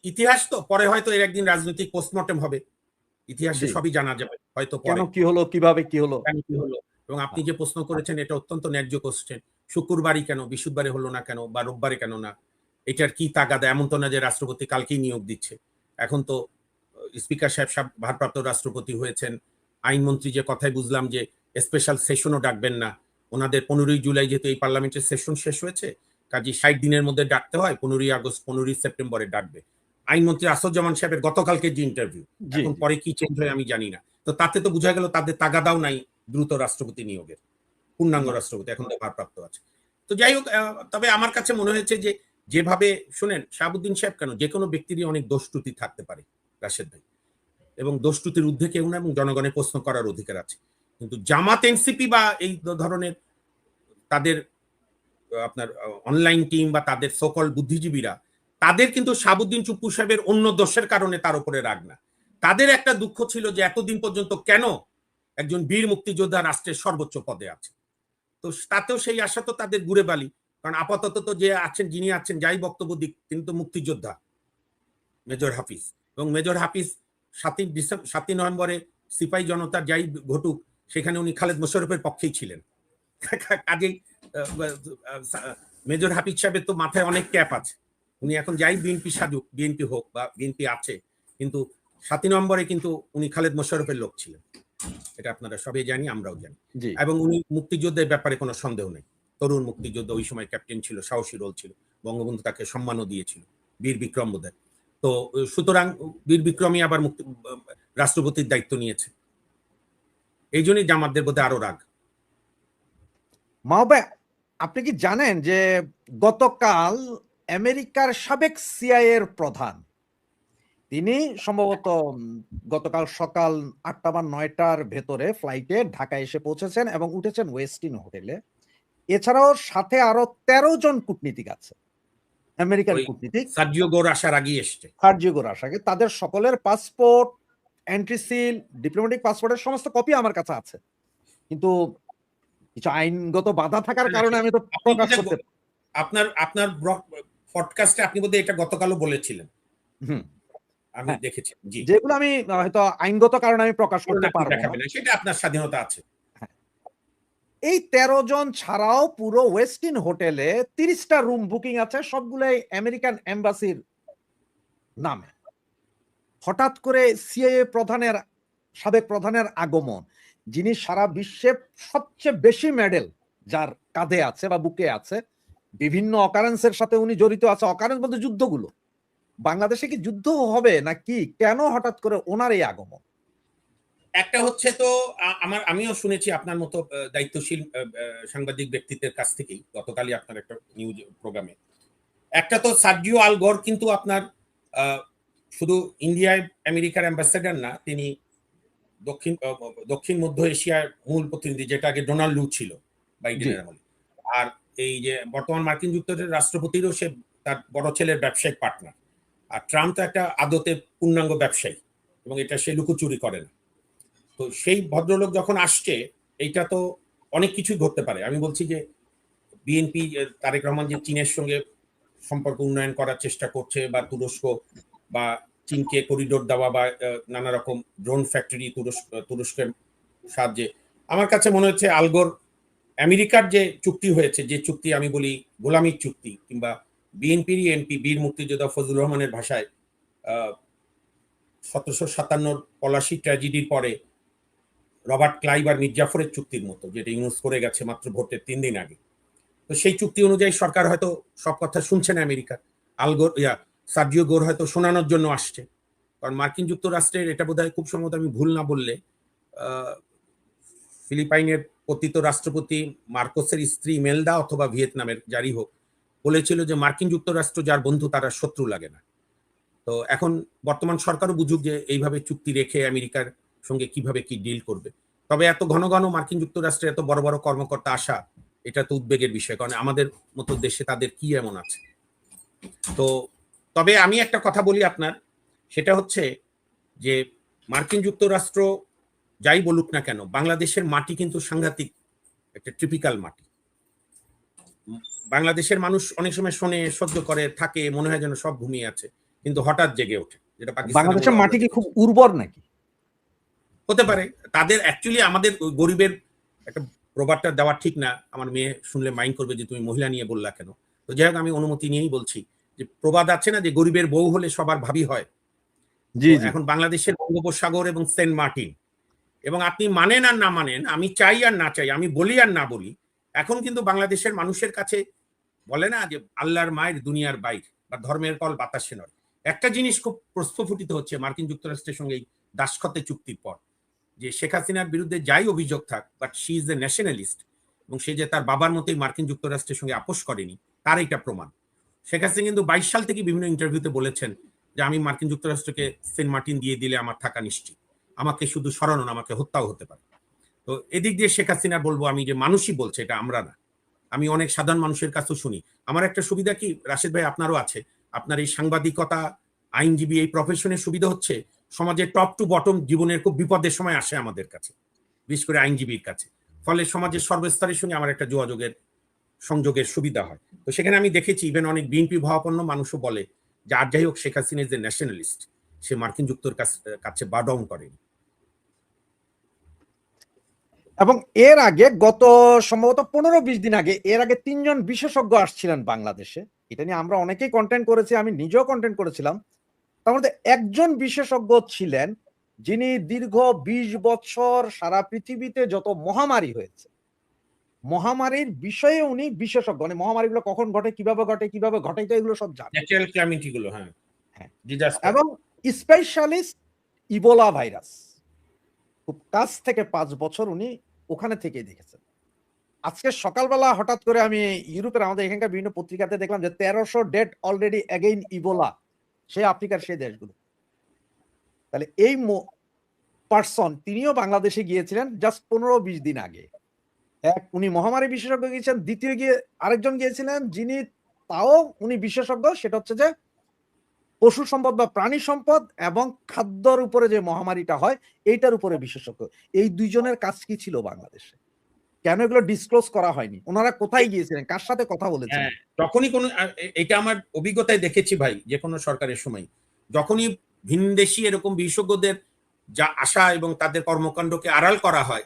ইতিহাস তো পরে হয়তো এর একদিন রাজনৈতিক পোস্টমর্টেম হবে। ইতিহাসে জি সবই জানা যাবে হয়তো কেন পরে। কি হলো, কিভাবে কি হলো। কেন কি হলো? এবং আপনি যে প্রশ্ন করেছেন এটা অত্যন্ত ন্যায্য কোশ্চেন। শুক্রবারই কেন? বৃহস্পতিবারে হলো না কেন? বা রোববারে কেন না? এটার কি তাগাদা? এমন তো না যে রাষ্ট্রপতি কালকেই নিয়োগ দিচ্ছে। এখন তো স্পিকার সাহেব ভারপ্রাপ্ত রাষ্ট্রপতি হয়েছেন। আইনমন্ত্রী যে কথায় বুঝলাম যে স্পেশাল সেশনও ডাকবেন না। ওনাদের 15ই জুলাই যেহেতু এই পার্লামেন্টের সেশন শেষ হয়েছে, কাজেই 60 দিনের মধ্যে ডাকতে হয়। 15ই আগস্ট 15ই সেপ্টেম্বরে ডাকবে। আইনমন্ত্রী আসাদুজ্জামান সাহেবের গতকালকে যে ইন্টারভিউ, জি এখন জি পরে কি চেঞ্জ হয় আমি জানি না। তো তাতে তো বোঝা গেল তাদের তাগাদাও নাই দ্রুত রাষ্ট্রপতি নিয়োগের। পূর্ণাঙ্গ না রাষ্ট্রপতি এখন তো ভারপ্রাপ্ত আছে। তো যাই হোক, তবে আমার কাছে মনে হয়েছে যে যেভাবে শুনেন শাহাবুদ্দিন সাহেব কেন, যে কোনো ব্যক্তিরই অনেক দোষ ত্রুটি থাকতে পারে রাশেদ ভাই, এবং দোষ ত্রুটির ঊর্ধ্বে কেউ না, এবং জনগণের প্রশ্ন করার অধিকার আছে। কিন্তু জামাত এনসিপি বা এই ধরনের তাদের আপনার অনলাইন টিম বা তাদের সকল বুদ্ধিজীবীরা, তাদের কিন্তু শাহাবুদ্দিন চুপ্পু সাহেবের অন্য দোষের কারণে তার উপরে রাগ না। তাদের একটা দুঃখ ছিল যে এতদিন পর্যন্ত কেন একজন বীর মুক্তিযোদ্ধা রাষ্ট্রের সর্বোচ্চ পদে আছে। তো তাতেও সেই আশা তো তাদের ঘুরে বালি। কারণ আপাতত তো যে আছেন, যিনি আছেন, যাই বক্তব্য দিক, তিনি তো মুক্তিযোদ্ধা মেজর হাফিজ। এবং মেজর হাফিজ 7ই নভেম্বরে সিপাহী জনতার যাই ঘটুক, সেখানে উনি খালেদ মোশাররফের পক্ষেই ছিলেন। কাজেই মেজর হাফিজ সাহেবের তো মাথায় অনেক ক্যাপ আছে। উনি এখন যাই বিএনপি সাজুক, বিএনপি হোক বা বিএনপি আছে, কিন্তু 7ই নভেম্বরে কিন্তু উনি খালেদ মোশাররফের লোক ছিলেন। এটা আপনারা সবাই জানি, আমরাও জানি। জি এবং উনি মুক্তিযুদ্ধের ব্যাপারে কোনো সন্দেহ নেই। তরুণ মুক্তিযোদ্ধা, ওই সময় ক্যাপ্টেন ছিল, সাহসী রোল ছিল। বঙ্গবন্ধু তাকে সম্মানও দিয়েছিল, বীর বিক্রম বোধহয়। তো সুতরাং বীর বিক্রমী আবার রাষ্ট্রপতির দায়িত্ব নিয়েছে। এই জন্যই জামাতদের বোধহয় আরো রাগ। মাহবে, আপনি কি জানেন যে গতকাল আমেরিকার সাবেক সিআইএ এর প্রধান, তিনি সম্ভবত গতকাল সকাল 8টা বা 9টার ভেতরে ফ্লাইটে ঢাকায় এসে পৌঁছেছেন এবং উঠেছেন ওয়েস্টিন হোটেলে। এছাড়াও সাথে আরো 13 জন কূটনীতিক আছে, আমেরিকান ওই কূটনীতিক। সার্জিও গোর আসার আগেই এসছে। কার্যকর আসাকে তাদের সকলের পাসপোর্ট, এন্ট্রি সিল, ডিপ্লোম্যাটিক পাসপোর্টের সমস্ত কপি আমার কাছে আছে, কিন্তু কিছু আইনগত বাধা থাকার কারণে আমি তো আপনি প্রকাশ করতে। আপনার আপনার পডকাস্টে আপনি বোধহয় এটা গতকালও বলেছিলেন, হুম আমি হ্যাঁ, দেখেছি। জি, যেগুলো আমি হয়তো আইনগত কারণে আমি প্রকাশ কারণ করতে আপনি পারবো না। দেখাবেন না, সেটা আপনার স্বাধীনতা আছে। হ্যাঁ, এই 13 জন ছাড়াও পুরো ওয়েস্টিন হোটেলে 30টা রুম বুকিং আছে, সবগুলাই আমেরিকান এম্বাসির নামে। হঠাৎ করে সিআইএ প্রধানের, সাবেক প্রধানের আগমন, যিনি সারা বিশ্বে সবচেয়ে বেশি মেডেল যার কাঁধে আছে বা বুকে আছে, বিভিন্ন অকারেন্সের সাথে উনি জড়িত আছে। অকারেন্স বলতে যুদ্ধগুলো, বাংলাদেশে কি যুদ্ধ হবে নাকি, কেন হঠাৎ করে ওনার এই আগমন? একটা হচ্ছে তো আমিও শুনেছি আপনার মতো দায়িত্বশীল সাংবাদিক ব্যক্তিত্বের কাছ থেকেই গতকালই আপনার একটা নিউজ প্রোগ্রামে। একটা তো সার্জিও আল গোর কিন্তু আপনার শুধু ইন্ডিয়ায় আমেরিকার অ্যাম্বাসেডর না, তিনি দক্ষিণ মধ্য এশিয়ার মূল প্রতিনিধি, যেটা আগে ডোনাল্ড লু ছিল জি বাইডেনের আমলে। আর এই যে বর্তমান মার্কিন যুক্তরাষ্ট্রের রাষ্ট্রপতিরও সে তার বড় ছেলের ব্যবসায়িক পার্টনার। আর ট্রাম্প তো একটা আদতে পূর্ণাঙ্গ ব্যবসায়ী, এবং এটা সে লুকোচুরি করে না। তো সেই ভদ্রলোক যখন আসছে, এইটা তো অনেক কিছুই ঘটতে পারে। আমি বলছি যে বিএনপি, তারেক রহমান যে চীনের সঙ্গে সম্পর্ক উন্নয়ন করার চেষ্টা করছে, বা তুরস্ক বা চীনকে করিডোর দেওয়া, বা নানা রকম ড্রোন ফ্যাক্টরি তুরস্কের সাহায্যে, আমার কাছে মনে হচ্ছে আলগোর আমেরিকার যে চুক্তি হয়েছে, যে চুক্তি আমি বলি গোলামির চুক্তি, কিংবা বিএনপির এমপি বীর মুক্তিযোদ্ধা ফজলুর রহমানের ভাষায় 1757 পলাশী ট্র্যাজেডির পরে রবার্ট ক্লাইভ আর মির জাফরের চুক্তির মতো, যেটা ইউনুস করে গেছে মাত্র ভোটের 3 দিন আগে। তো সেই চুক্তি অনুযায়ী সরকার হয়তো সব কথা শুনছে না আমেরিকার। আলগোর সার্জিও গোর হয়তো শোনানোর জন্য আসছে। কারণ মার্কিন যুক্তরাষ্ট্রের, এটা বোধহয় খুব সম্ভবত আমি ভুল না বললে, ফিলিপাইনের পতিত রাষ্ট্রপতি মার্কোসের স্ত্রী মেলদা, অথবা ভিয়েতনামের যারই হোক, বলেছিল যে মার্কিন যুক্তরাষ্ট্র যার বন্ধু তারা শত্রু লাগে না। তো এখন বর্তমান সরকারও বুঝুক যে এইভাবে চুক্তি রেখে আমেরিকার সঙ্গে কিভাবে কি ডিল করবে। তবে এত ঘন ঘন মার্কিন যুক্তরাষ্ট্রে এত বড় বড় কর্মকর্তা আসা, এটা তো উদ্বেগের বিষয়, কারণ আমাদের মতো দেশে তাদের কি এমন আছে। তো তবে আমি একটা কথা বলি আপনার, সেটা হচ্ছে যে মার্কিন যুক্তরাষ্ট্র যাই বলুক না কেন, বাংলাদেশের মাটি কিন্তু সাংঘাতিক একটা টিপিক্যাল মাটি। বাংলাদেশের মানুষ অনেক সময় শোনে, সহ্য করে, থাকে, মনে হয় যেন সব ঘুমিয়ে আছে, কিন্তু হঠাৎ জেগে ওঠে, যেটা বাংলাদেশের মাটি কি পাকিস্তান খুব উর্বর নাকি? হতে পারে। তাদের অ্যাকচুয়ালি আমাদের গরিবের একটা প্রবাদটা দেওয়া ঠিক না, আমার মেয়ে শুনলে মাইন্ড করবে যে তুমি মহিলা নিয়ে বললা কেন। তো যাই হোক, আমি অনুমতি নিয়েই বলছি যে প্রবাদ আছে না যে গরিবের বউ হলে সবার ভাবি হয়। জি তো জি। এখন বাংলাদেশের বঙ্গোপসাগর এবং সেন্ট মার্টিন, এবং আপনি মানেন আর না মানেন, আমি চাই আর না চাই, আমি বলি আর না বলি, এখন কিন্তু বাংলাদেশের মানুষের কাছে বলে না যে আল্লাহর মায়ের দুনিয়ার বাইর, বা ধর্মের কল বাতাসে নয়। একটা জিনিস খুব প্রস্ফুটিত হচ্ছে মার্কিন যুক্তরাষ্ট্রের সঙ্গে এই দাসখতে চুক্তির পর, যে শেখ হাসিনার বিরুদ্ধে যাই অভিযোগ থাক, but she is a nationalist, এবং সে যে তার বাবার মতোই মার্কিন যুক্তরাষ্ট্রের সঙ্গে আপোষ করেনি, তার এটা প্রমাণ। শেখ হাসিনা কিন্তু 22 সাল থেকে বিভিন্ন ইন্টারভিউতে বলেছেন যে আমি মার্কিন যুক্তরাষ্ট্রকে সেন্ট মার্টিন দিয়ে দিলে আমার থাকা নিশ্চিত, আমাকে শুধু সরানো না, আমাকে হত্যাও হতে পারে। তো এদিক দিয়ে শেখ হাসিনা বলবো আমি যে মানুষই বলছে, এটা আমরা না। আমি অনেক সাধারণ মানুষের কাছেও শুনি। আমার একটা সুবিধা কি রাশেদ ভাই, আপনারও আছে, আপনার এই সাংবাদিকতা, আইনজীবী, এই প্রফেশনের সুবিধা হচ্ছে সমাজের টপ টু বটম জীবনের খুব বিপদের সময় আসে আমাদের কাছে, বিশেষ করে আইনজীবীর কাছে। ফলে সমাজের সর্বস্তরের সঙ্গে আমার একটা সংযোগের সুবিধা হয়। তো সেখানে আমি দেখেছি ইভেন অনেক বিএনপি ভাবাপন্ন মানুষও বলে যে আর যাই হোক, Sheikh Hasina is a nationalist, সে মার্কিন যুক্তরাষ্ট্রের কাছে বা ডাউন করেনি। এবং এর আগে গত সম্ভবত 15-20 দিন আগে, এর আগে 3 জন বিশেষজ্ঞ আসছিলেন বাংলাদেশে। এটা নিয়ে আমরা অনেকেই কন্টেন্ট করেছি, আমি নিজেও কন্টেন্ট করেছিলাম। তার মধ্যে একজন বিশেষজ্ঞ ছিলেন যিনি দীর্ঘ 20 বছর সারা পৃথিবীতে যত মহামারী হয়েছে, মহামারীর বিষয়ে উনি বিশেষজ্ঞ। মানে মহামারীগুলো কখন ঘটে, কিভাবে ঘটে এগুলো সব জানেন। ন্যাচারাল ক্যালামিটি গুলো, হ্যাঁ, হ্যাঁ। ডিজাস্টার। এবং স্পেশালিস্ট ইবোলা ভাইরাস, খুব কাছ থেকে 5 বছর উনি ওখানে থেকেই দেখেছেন। আজকে সকালবেলা হঠাৎ করে আমি ইউরোপের আমাদের এখানকার বিভিন্ন পত্রিকাতে দেখলাম যে 1300 ডেড অলরেডি এগেইন ইবোলা, সে আফ্রিকার সেই দেশগুলো। তাহলে এই পারসন তিনিও বাংলাদেশে গিয়েছিলেন জাস্ট 15-20 দিন আগে। এক উনি মহামারী বিশেষজ্ঞ গিয়েছেন, দ্বিতীয় গিয়ে আরেকজন গিয়েছিলেন যিনি তাও উনি বিশেষজ্ঞ, সেটা হচ্ছে যে পশু সম্পদ বা প্রাণী সম্পদ এবং খাদ্যর উপরে যে মহামারীটা হয় এইটার উপরে বিশেষজ্ঞ। এই দুইজনের কাজ কি ছিল বাংলাদেশে? কেন এগুলো ডিসক্লোজ করা হয়নি? ওনারা কোথায় গিয়েছিলেন? কার সাথে কথা বলেছেন? হ্যাঁ, যখনই কোনো এটা আমার অভিজ্ঞতায় দেখেছি ভাই, যে কোনো সরকারের সময় যখনই ভিনদেশী এরকম বিশেষজ্ঞদের যা আশা এবং তাদের কর্মকাণ্ডকে আড়াল করা হয়,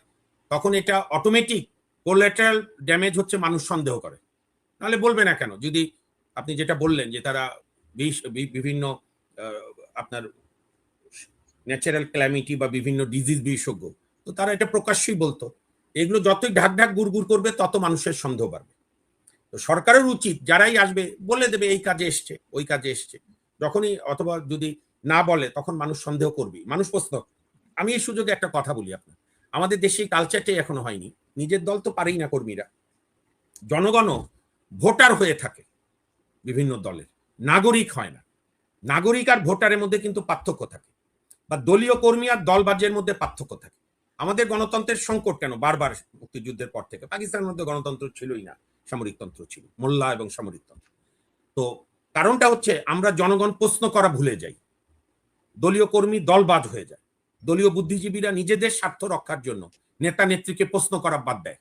তখন এটা অটোমেটিক কোলাটেরাল ড্যামেজ হচ্ছে, মানুষ সন্দেহ করে। নাহলে বলবে না কেন? যদি আপনি যেটা বললেন যে তারা বিভিন্ন আপনার ন্যাচারাল ক্যালামিটি বা বিভিন্ন ডিজিজ বিশেষজ্ঞ, তো তারা এটা প্রকাশ্যই বলতো। এগুলো যতই ঢাক ঢাক গুড় করবে, তত মানুষের সন্দেহ বাড়বে। তো সরকারের উচিত যারাই আসবে বলে দেবে এই কাজে এসছে, ওই কাজে এসছে। যখনই, অথবা যদি না বলে তখন মানুষ সন্দেহ করবে, মানুষ প্রশ্ন। আমি এই সুযোগে একটা কথা বলি আপনার, আমাদের দেশে কালচারটাই এখনো হয়নি। নিজের দল তো পারেই না কর্মীরা, জনগণ ভোটার হয়ে থাকে বিভিন্ন দলের, নাগরিক হয় না। নাগরিক আর ভোটারের মধ্যে কিন্তু পার্থক্য থাকে, বা দলীয় কর্মী আর দলবাজের মধ্যে পার্থক্য থাকে। আমাদের গণতন্ত্রের সংকট কেন বারবার মুক্তিযুদ্ধের পর থেকে? পাকিস্তানের মধ্যে গণতন্ত্র ছিলই না, সামরিকতন্ত্র ছিল, মোল্লা এবং সামরিকতন্ত্র। তো কারণটা হচ্ছে আমরা জনগণ প্রশ্ন করা ভুলে যাই, দলীয় কর্মী দলবাজ হয়ে যায়, দলীয় বুদ্ধিজীবীরা নিজেদের স্বার্থ রক্ষার জন্য নেতা নেত্রীকে প্রশ্ন করা বাদ দেয়,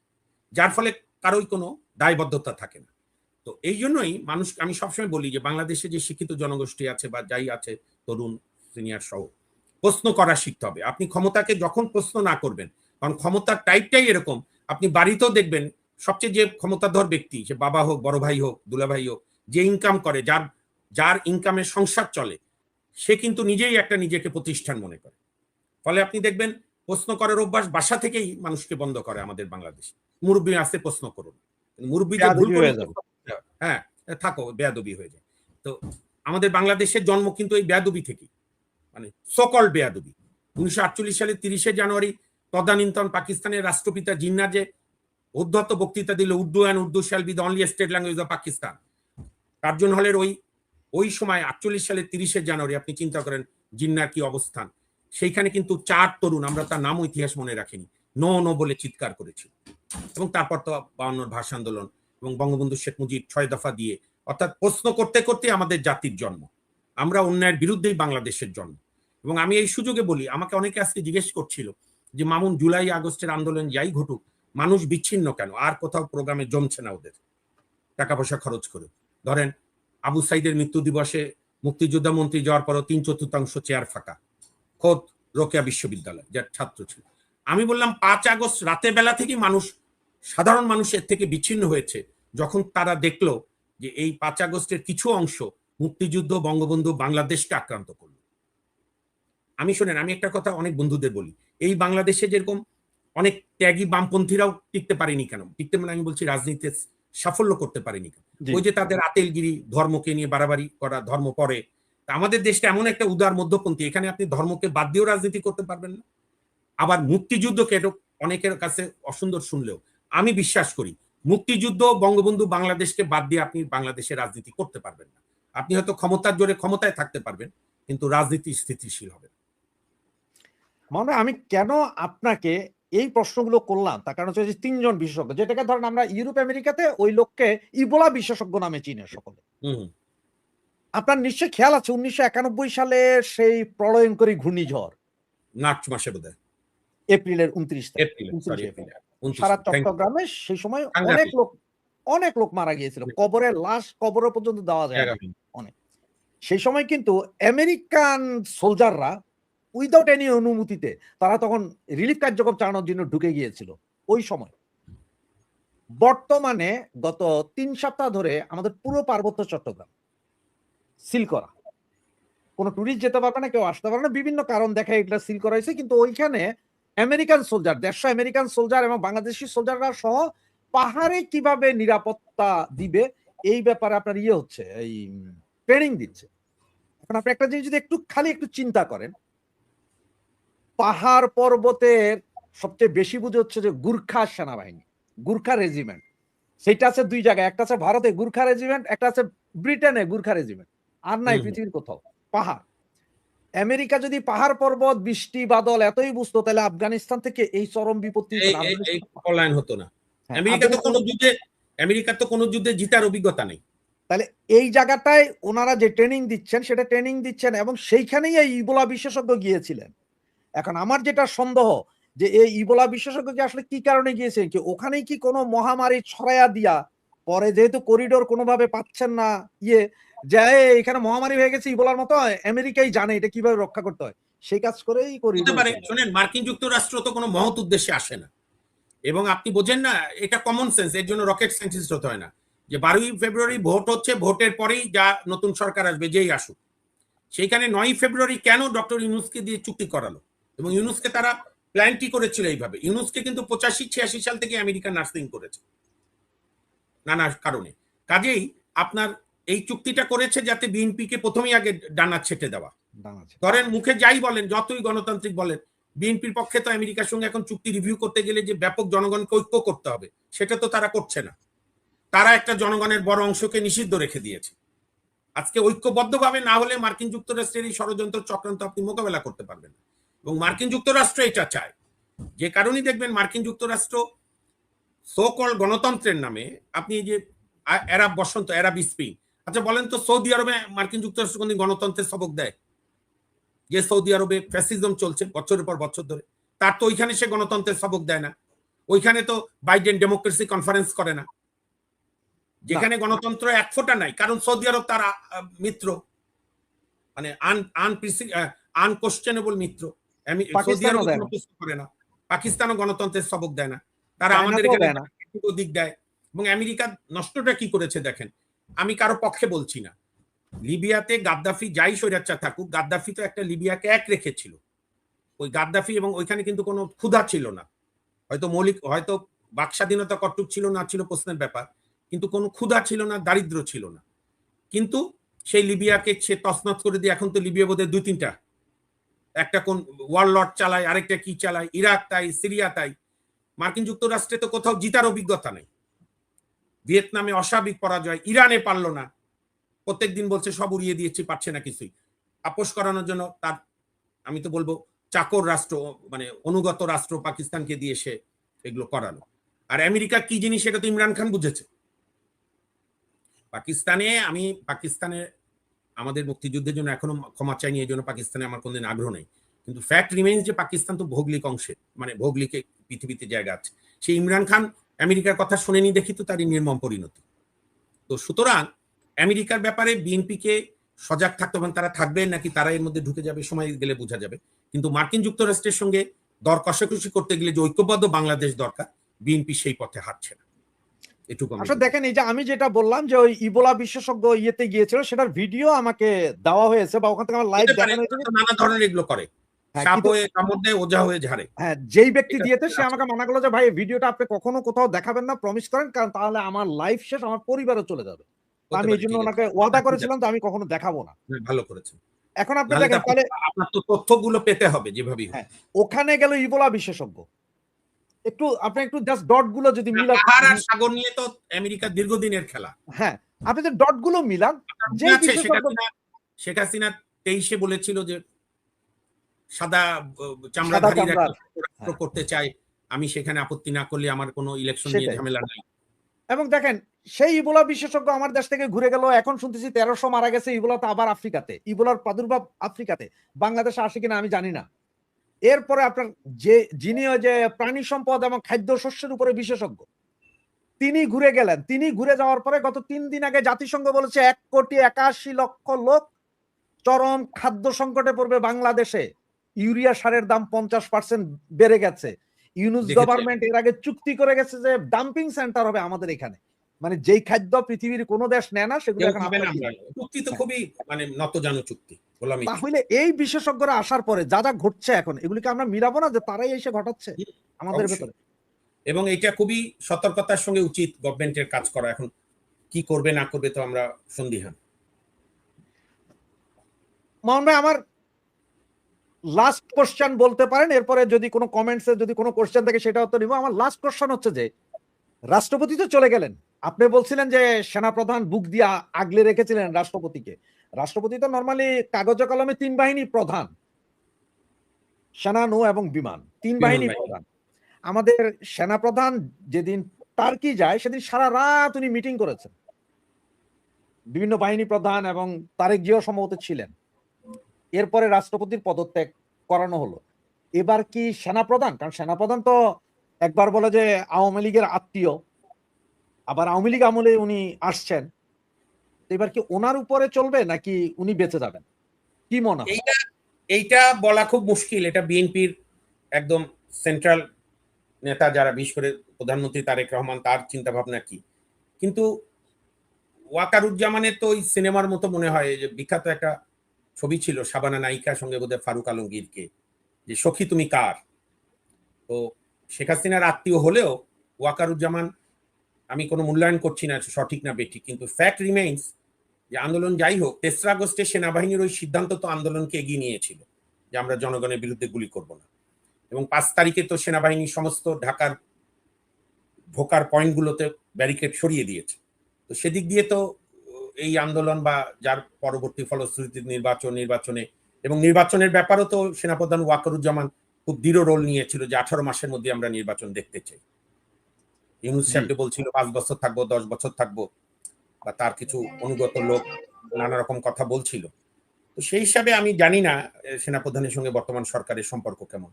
যার ফলে কারোই কোনো দায়বদ্ধতা থাকে না। তো এই জন্যই মানুষ, আমি সবসময় বলি যে বাংলাদেশে যে শিক্ষিত জনগোষ্ঠী আছে বা যাই আছে, তরুণ সিনিয়র সহ, প্রশ্ন করা শিখতে হবে। আপনি ক্ষমতাকে যখন প্রশ্ন না করবেন, কারণ ক্ষমতার টাইপটাই এরকম, আপনি বাড়িতেও দেখবেন সবচেয়ে যে ক্ষমতাধর ব্যক্তি, সে বাবা হোক, বড় ভাই হোক, দুলাভাই হোক, যে ইনকাম করে, যার ইনকামের সংসার চলে, সে কিন্তু নিজেই একটা নিজেকে প্রতিষ্ঠান মনে করে। ফলে আপনি দেখবেন প্রশ্ন করার অভ্যাস বাসা থেকেই মানুষকে বন্ধ করে আমাদের বাংলাদেশে। মুরব্বী আসতে প্রশ্ন করুন, মুরব্বী যে ভুল করে, হ্যাঁ থাকো, বেয়াদবি হয়ে যায়। তো আমাদের বাংলাদেশের জন্ম কিন্তু এই বেয়াদবি থেকেই, মানে সকল বেয়াদবি। 1948 সালে 30শে জানুয়ারি তদানীন্তন পাকিস্তানের রাষ্ট্রপিতা জিন্না যে উদ্ধত বক্তৃতা দিল, Urdu and Urdu shall be the only state language of Pakistan, Curzon হলের ওই সময় 48 সালের 30শে জানুয়ারি, আপনি চিন্তা করেন জিন্নার কি অবস্থান। সেইখানে কিন্তু 4 তরুণ, আমরা তার নাম ইতিহাস মনে রাখিনি, নো নো বলে চিৎকার করেছিল। এবং তারপর তো 52 ভাষা আন্দোলন এবং বঙ্গবন্ধু শেখ মুজিব 6 দফা দিয়ে, অর্থাৎ প্রশ্ন করতে করতে আমাদের জাতির জন্ম, আমরা অন্যায়ের বিরুদ্ধেই বাংলাদেশের জন্ম। এবং আমি এই সুযোগে বলি, আমাকে অনেকে আজকে জিজ্ঞেস করছিল যে মামুন, জুলাই আগস্টের আন্দোলন যাই ঘটুক, মানুষ বিচ্ছিন্ন কেন? আর কোথাও প্রোগ্রামে জমছে না ওদের, টাকা পয়সা খরচ করে। ধরেন আবু সাইদের মৃত্যু দিবসে মুক্তিযোদ্ধা মন্ত্রী যাওয়ার পরও 3/4 চেয়ার ফাঁকা, খোদ রোকেয়া বিশ্ববিদ্যালয় যার ছাত্র ছিল। আমি বললাম 5 আগস্ট রাতে বেলা থেকে মানুষ, সাধারণ মানুষ এর থেকে বিচ্ছিন্ন হয়েছে যখন তারা দেখলো যে এই 5 আগস্টের কিছু অংশ মুক্তিযুদ্ধ, বঙ্গবন্ধু, বাংলাদেশকে আক্রান্ত করলো। আমি শোনেন, আমি একটা কথা অনেক বন্ধুদের বলি, এই বাংলাদেশে যেরকম অনেক ত্যাগী বামপন্থীরাও টিকতে পারেনি কেন, টিকতে মানে আমি বলছি রাজনীতিতে সাফল্য করতে পারেনি কেন, ওই যে তাদের আতেলগিরি, ধর্মকে নিয়ে বাড়াবাড়ি করা, ধর্ম পরে। আমাদের দেশটা এমন একটা উদার মধ্যপন্থী, এখানে আপনি ধর্মকে বাদ দিয়েও রাজনীতি করতে পারবেন না। আবার মুক্তিযুদ্ধকে অনেকের কাছে অসুন্দর শুনলেও আমি বিশ্বাস করি মুক্তিযুদ্ধ, বঙ্গবন্ধু, বাংলাদেশকে বাদ দিয়ে আপনি বাংলাদেশে রাজনীতি করতে পারবেন না। আপনি হয়তো ক্ষমতার জোরে ক্ষমতায় থাকতে পারবেন, কিন্তু রাজনীতি স্থিতিশীল হবে। মানে আমি কেন আপনাকে এই প্রশ্নগুলো করলাম, তার কারণ হচ্ছে যে 3 জন বিশেষজ্ঞ, যেটাকে ধরেন আমরা ইউরোপ আমেরিকাতে ওই লোককে ইবোলা বিশেষজ্ঞ নামে চিনে সকলে। আপনার নিশ্চয় খেয়াল আছে 1991 সালে সেই প্রলয়ঙ্করী ঘূর্ণিঝড়, মার্চ মাসে বোধহয় এপ্রিলের 29 তারিখ, সারা চট্টগ্রামে সেই সময় অনেক লোক মারা গিয়েছিল, কবরের লাশ কবর পর্যন্ত দেওয়া যায় অনেক। সেই সময় কিন্তু আমেরিকান সোলজাররা উইদাউট এনি অনুমতিতে তারা তখন রিলিফ কার্যক্রম চালানোর জন্য ঢুকে গিয়েছিল ওই সময়। বর্তমানে গত 3 সপ্তাহ ধরে আমাদের পুরো পার্বত্য চট্টগ্রাম সিল করা, কোন টুরিস্ট যেতে পারবে না, কেউ আসতে পারবে না, বিভিন্ন কারণ দেখা এগুলা সিল করা হয়েছে। কিন্তু ওইখানে আমেরিকান সোলজার, 150 আমেরিকান সোলজার এবং বাংলাদেশি সোলজাররা সহ পাহাড়ে কিভাবে নিরাপত্তা দিবে এই ব্যাপারে আপনার হচ্ছে, এই ট্রেনিং দিচ্ছে। এখন আপনি একটা জিনিস যদি একটু চিন্তা করেন, পাহাড় পর্বতের সবচেয়ে বেশি বুঝে হচ্ছে যে গুর্খা সেনাবাহিনী, গুর্খা রেজিমেন্ট। সেটা আছে 2 জায়গায়, একটা আছে ভারতে গুর্খা রেজিমেন্ট, একটা আছে ব্রিটেনে গুর্খা রেজিমেন্ট, আর নাই পৃথিবীর কোথাও। পাহাড়, আমেরিকা যদি পাহাড় পর্বত বৃষ্টি বাদল এতই বুঝতো, তাহলে আফগানিস্তান থেকে এই চরম বিপত্তি পলায়ন হতো না। আমেরিকা তো কোনো যুদ্ধে জিতার অভিজ্ঞতা নেই। তাহলে এই জায়গাটায় ওনারা যে ট্রেনিং দিচ্ছেন সেটা ট্রেনিং দিচ্ছেন, এবং সেইখানেই এই ইবোলা বিশেষজ্ঞ গিয়েছিলেন। এখন আমার যেটা সন্দেহ যে এই ইবোলা বিশেষজ্ঞ কি আসলে কি কারণে গিয়েছেন, কি ওখানেই কি কোনো মহামারী ছড়াইয়া দিয়া পরে যেহেতু করিডোর কোনোভাবে পাচ্ছেন না, যে এখানে মহামারী হয়ে গেছে ইবোলার মতো, আমেরিকাই জানে এটা কিভাবে রক্ষা করতে হয়, সেই কাজ করেই করিডোর। শুনেন, মার্কিন যুক্তরাষ্ট্র তো কোনো মহৎ উদ্দেশ্যে আসে না, এবং আপনি বোঝেন না, এটা কমন সেন্স, এর জন্য রকেট সায়েন্টিস্ট হতে হয় না। যে 12ই ফেব্রুয়ারি ভোট হচ্ছে, ভোটের পরেই যা নতুন সরকার আসবে যেই আসুক, সেইখানে 9ই ফেব্রুয়ারি কেন ডক্টর ইউনুসকে দিয়ে চুক্তি করালো, এবং ইউনুসকে তারা প্ল্যানটি করেছিল এইভাবে। ইউনুসকে কিন্তু 85-86 সাল থেকে আমেরিকা নার্সিং করেছে নানা কারণে। কাজেই আপনার এই চুক্তিটা করেছে যাতে বিএনপিকে প্রথমেই আগে ডানা ছেটে দেওয়া। ধরেন মুখে যাই বলেন, যতই গণতান্ত্রিক বলেন, বিএনপির পক্ষে তো আমেরিকার সঙ্গে এখন চুক্তি রিভিউ করতে গেলে যে ব্যাপক জনগণকে ঐক্য করতে হবে, সেটা তো তারা করছে না। তারা একটা জনগণের বড় অংশকে নিষিদ্ধ রেখে দিয়েছে। আজকে ঐক্যবদ্ধভাবে না হলে মার্কিন যুক্তরাষ্ট্রের এই ষড়যন্ত্র চক্রান্ত আপনি মোকাবেলা করতে পারবেন না, এবং মার্কিন যুক্তরাষ্ট্র এটা চায়। যে কারণেই দেখবেন মার্কিন যুক্তরাষ্ট্র সো কল গণতন্ত্রের নামে, আপনি যে আরব বসন্ত, আরব স্প্রিং, আচ্ছা বলেন তো সৌদি আরবে মার্কিন যুক্তরাষ্ট্র কোনদিন গণতন্ত্রের সবক দেয়? যে সৌদি আরবে ফ্যাসিজম চলছে বছরের পর বছর ধরে, তার তো ওইখানে সে গণতন্ত্রের সবক দেয় না। ওইখানে তো বাইডেন ডেমোক্রেসি কনফারেন্স করে না, যেখানে গণতন্ত্র এক ফোঁটা নাই, কারণ সৌদি আরব তার মিত্র, মানে আনকোশ্চেনেবল মিত্র। সৌদি আরব করে না, পাকিস্তানও গণতন্ত্রের সবক দেয় না, তারা আমাদের এখানে দিক দেয়। এবং আমেরিকা নষ্টটা কি করেছে দেখেন, আমি কারো পক্ষে বলছি না, লিবিয়াতে গাদ্দাফি যাই স্বৈরাচার থাকুক, গাদ্দাফি তো একটা লিবিয়াকে এক রেখেছিল। ওই গাদ্দাফি, এবং ওইখানে কিন্তু কোনো ক্ষুধা ছিল না, হয়তো বাক স্বাধীনতা কতটুক ছিল না ছিল প্রশ্নের ব্যাপার, কিন্তু কোনো ক্ষুধা ছিল না, দারিদ্র ছিল না। কিন্তু সেই লিবিয়াকে সে তছনছ করে দিয়ে এখন তো লিবিয়া বোধহয় 2-3টা, একটা কোন ওয়ারলর্ড চালায়, আরেকটা কি চালায়, ইরাক তাই, সিরিয়া তাই। মার্কিন যুক্তরাষ্ট্রে তো কোথাও জিতার অভিজ্ঞতা নেই। ভিয়েতনামে অস্বাভাবিক পরাজয়, ইরানে পারল না, প্রত্যেকদিন বলছে সব উড়িয়ে দিয়েছি, পারছে না কিছুই। আপোষ করানোর জন্য তার, আমি তো বলবো চাকর রাষ্ট্র, মানে অনুগত রাষ্ট্র পাকিস্তানকে দিয়ে সে এগুলো করালো। আর আমেরিকা কি জিনিস সেটা তো ইমরান খান বুঝেছে। পাকিস্তানে আমাদের মুক্তিযুদ্ধের জন্য এখনো ক্ষমা চাইনি, এই জন্য পাকিস্তানে আমার কোনদিন আগ্রহ নেই। কিন্তু ফ্যাক্ট রিমেইন্স যে পাকিস্তান তো ভৌগোলিক অংশে, মানে ভৌগোলিক পৃথিবীতে জায়গা আছে। সেই ইমরান খান আমেরিকার কথা শুনেনি দেখি তো তারই নির্মম পরিণতি। তো সুতরাং আমেরিকার ব্যাপারে বিএনপিকে সজাগ থাকতে হবে। তারা থাকবে নাকি তারা এর মধ্যে ঢুকে যাবে সময় গেলে বোঝা যাবে। কিন্তু মার্কিন যুক্তরাষ্ট্রের সঙ্গে দর কষাকষি করতে গেলে যে ঐক্যবদ্ধ বাংলাদেশ দরকার, বিএনপি সেই পথে হাঁটছে না। এটুকু আসলে দেখেন, এই যে আমি যেটা বললাম যে ওই ইবোলা বিশেষজ্ঞ ইয়েতে গিয়েছিল, সেটার ভিডিও আমাকে দেওয়া হয়েছে বা ওখান থেকে আমার লাইভ দেখানো হয়েছে। নানা ধরনের এগুলো করে, সাপ হয়ে কামড় দেয়, ওঝা হয়ে ঝাড়ে। হ্যাঁ, যেই ব্যক্তি দিয়েছে সে আমাকে মানা করলো যে ভাই ভিডিওটা আপনি কখনো কোথাও দেখাবেন না, প্রমিস করেন, কারণ তাহলে আমার লাইফ শেষ, আমার পরিবারও চলে যাবে। আমি এই জন্য ওনাকে ওয়াদা করেছিলাম যে আমি কখনো দেখাবো না। ভালো করেছেন। এখন আপনি দেখেন তাহলে আপনার তো তথ্যগুলো পেতে হবে যেভাবেই হোক। ওখানে গেল ইবোলা বিশেষজ্ঞ, একটু আপনি একটু জাস্ট ডট গুলো যদি মিলান, পাহাড় আর সাগর নিয়ে তো আমেরিকার দীর্ঘদিনের খেলা। হ্যাঁ, আপনি যে ডট গুলো মিলান, যে শেখ হাসিনা 23-এ বলেছিল যে সাদা চামড়াধারীরা রাষ্ট্র করতে চায়, আমি সেখানে আপত্তি না করলে আমার কোনো ইলেকশন নিয়ে ঝামেলা নাই। এবং দেখেন সেই ইবোলা বিশেষজ্ঞ আমার দেশ থেকে ঘুরে গেল, এখন শুনতেছি 1300 মারা গেছে। ইবোলা তো আবার আফ্রিকাতে, ইবোলার প্রাদুর্ভাব আফ্রিকাতে, বাংলাদেশে আসে কিনা আমি জানি না। এরপরে আপনার যিনি যে প্রাণী সম্পদ এবং খাদ্য শস্যের উপরে বিশেষজ্ঞ, তিনি ঘুরে গেলেন। তিনি ঘুরে যাওয়ার পরে গত 3 দিন আগে জাতিসংঘ বলেছে 1,81,00,000 লোক চরম খাদ্য সংকটে পড়বে বাংলাদেশে। ইউরিয়া সারের দাম 50% বেড়ে গেছে। ইউনূস গভর্নমেন্ট এর আগে চুক্তি করে গেছে যে ডাম্পিং সেন্টার হবে আমাদের এখানে, মানে যেই খাদ্য পৃথিবীর কোনো দেশ নেয় না সেগুলো এখন চুক্তি তো খুবই মানে নতজানু চুক্তি। তাহলে এই বিশেষজ্ঞরা আসার পরে যা যা ঘটছে এখন, এগুলিকে আমরা মিলাবো না যে তারাই এসে ঘটাচ্ছে আমাদের ভেতরে? এবং এটা খুবই সতর্কতার সঙ্গে উচিত গভর্নমেন্টের কাজ করা। এখন কি করবে না করবে তো আমরা সন্দিহান। মোহন ভাই, আমার লাস্ট কোশ্চেন বলতে পারেন, এরপরে যদি কোনো কমেন্টসে যদি কোনো কোশ্চেন থাকে সেটাও তো নিব। আমার লাস্ট কোশ্চেন হচ্ছে যে রাষ্ট্রপতি তো চলে গেলেন, আপনি বলছিলেন যে সেনাপ্রধান বুক দিয়ে আগলে রেখেছিলেন রাষ্ট্রপতিকে। রাষ্ট্রপতি তো নরমালি কাগজে কলমে 3 বাহিনী প্রধান, সেনা, নৌ এবং বিমান, 3 বাহিনী প্রধান। আমাদের সেনাপ্রধান যেদিন টার্কি যায় সেদিন সারা রাত উনি মিটিং করেছেন, বিভিন্ন বাহিনী প্রধান, এবং তারেক জিয়াও সম্ভবত ছিলেন। এরপরে রাষ্ট্রপতির পদত্যাগ করানো হলো। এবার কি সেনাপ্রধান, কারণ সেনাপ্রধান তো একবার বলে যে আওয়ামী লীগের আত্মীয়, আবার আওয়ামী লীগ আমলে উনি আসছেন, এবার কি ওনার উপরে চলবে নাকি উনি বেঁচে যাবেন, কি মনে হয়? এইটা বলা খুব মুশকিল। এটা বিএনপির একদম সেন্ট্রাল নেতা যারা, বিশেষ করে প্রধানমন্ত্রী তারেক রহমান, তার চিন্তা ভাবনা কি। কিন্তু ওয়াকারুজ্জামানের তো ওই সিনেমার মতো মনে হয়, যে বিখ্যাত একটা ছবি ছিল শাবানা নায়িকার সঙ্গে বোধহয় ফারুক আলমগীরকে, যে সখী তুমি কার। তো শেখ হাসিনার আত্মীয় হলেও ওয়াকারুজ্জামান, আমি কোনো মূল্যায়ন করছি না সঠিক না বেঠিক, কিন্তু ফ্যাক্ট রিমেইন্স যে আন্দোলন যাই হোক, 3রা আগস্টে সেনাবাহিনীর ওই সিদ্ধান্ত তো আন্দোলনকে এগিয়ে নিয়েছিল যে আমরা জনগণের বিরুদ্ধে গুলি করব না। এবং 5 তারিখে তো সেনাবাহিনী সমস্ত ঢাকার ঢোকার পয়েন্টগুলোতে ব্যারিকেড সরিয়ে দিয়েছে। তো সেদিক দিয়ে তো এই আন্দোলন বা যার পরবর্তী ফলশ্রুতি নির্বাচনে এবং নির্বাচনের ব্যাপারও তো সেনাপ্রধান ওয়াকারুজ্জামান খুব দৃঢ় রোল নিয়েছিল যে 18 মাসের মধ্যে আমরা নির্বাচন দেখতে চাই। ইউনূস সাহেব বলছিল 5 বছর থাকবো, 10 বছর থাকবো, বা তার কিছু অনুগত লোক নানা রকম কথা বলছিল। তো সেই হিসাবে আমি জানি না সেনাপ্রধানের সঙ্গে বর্তমান সরকারের সম্পর্ক কেমন,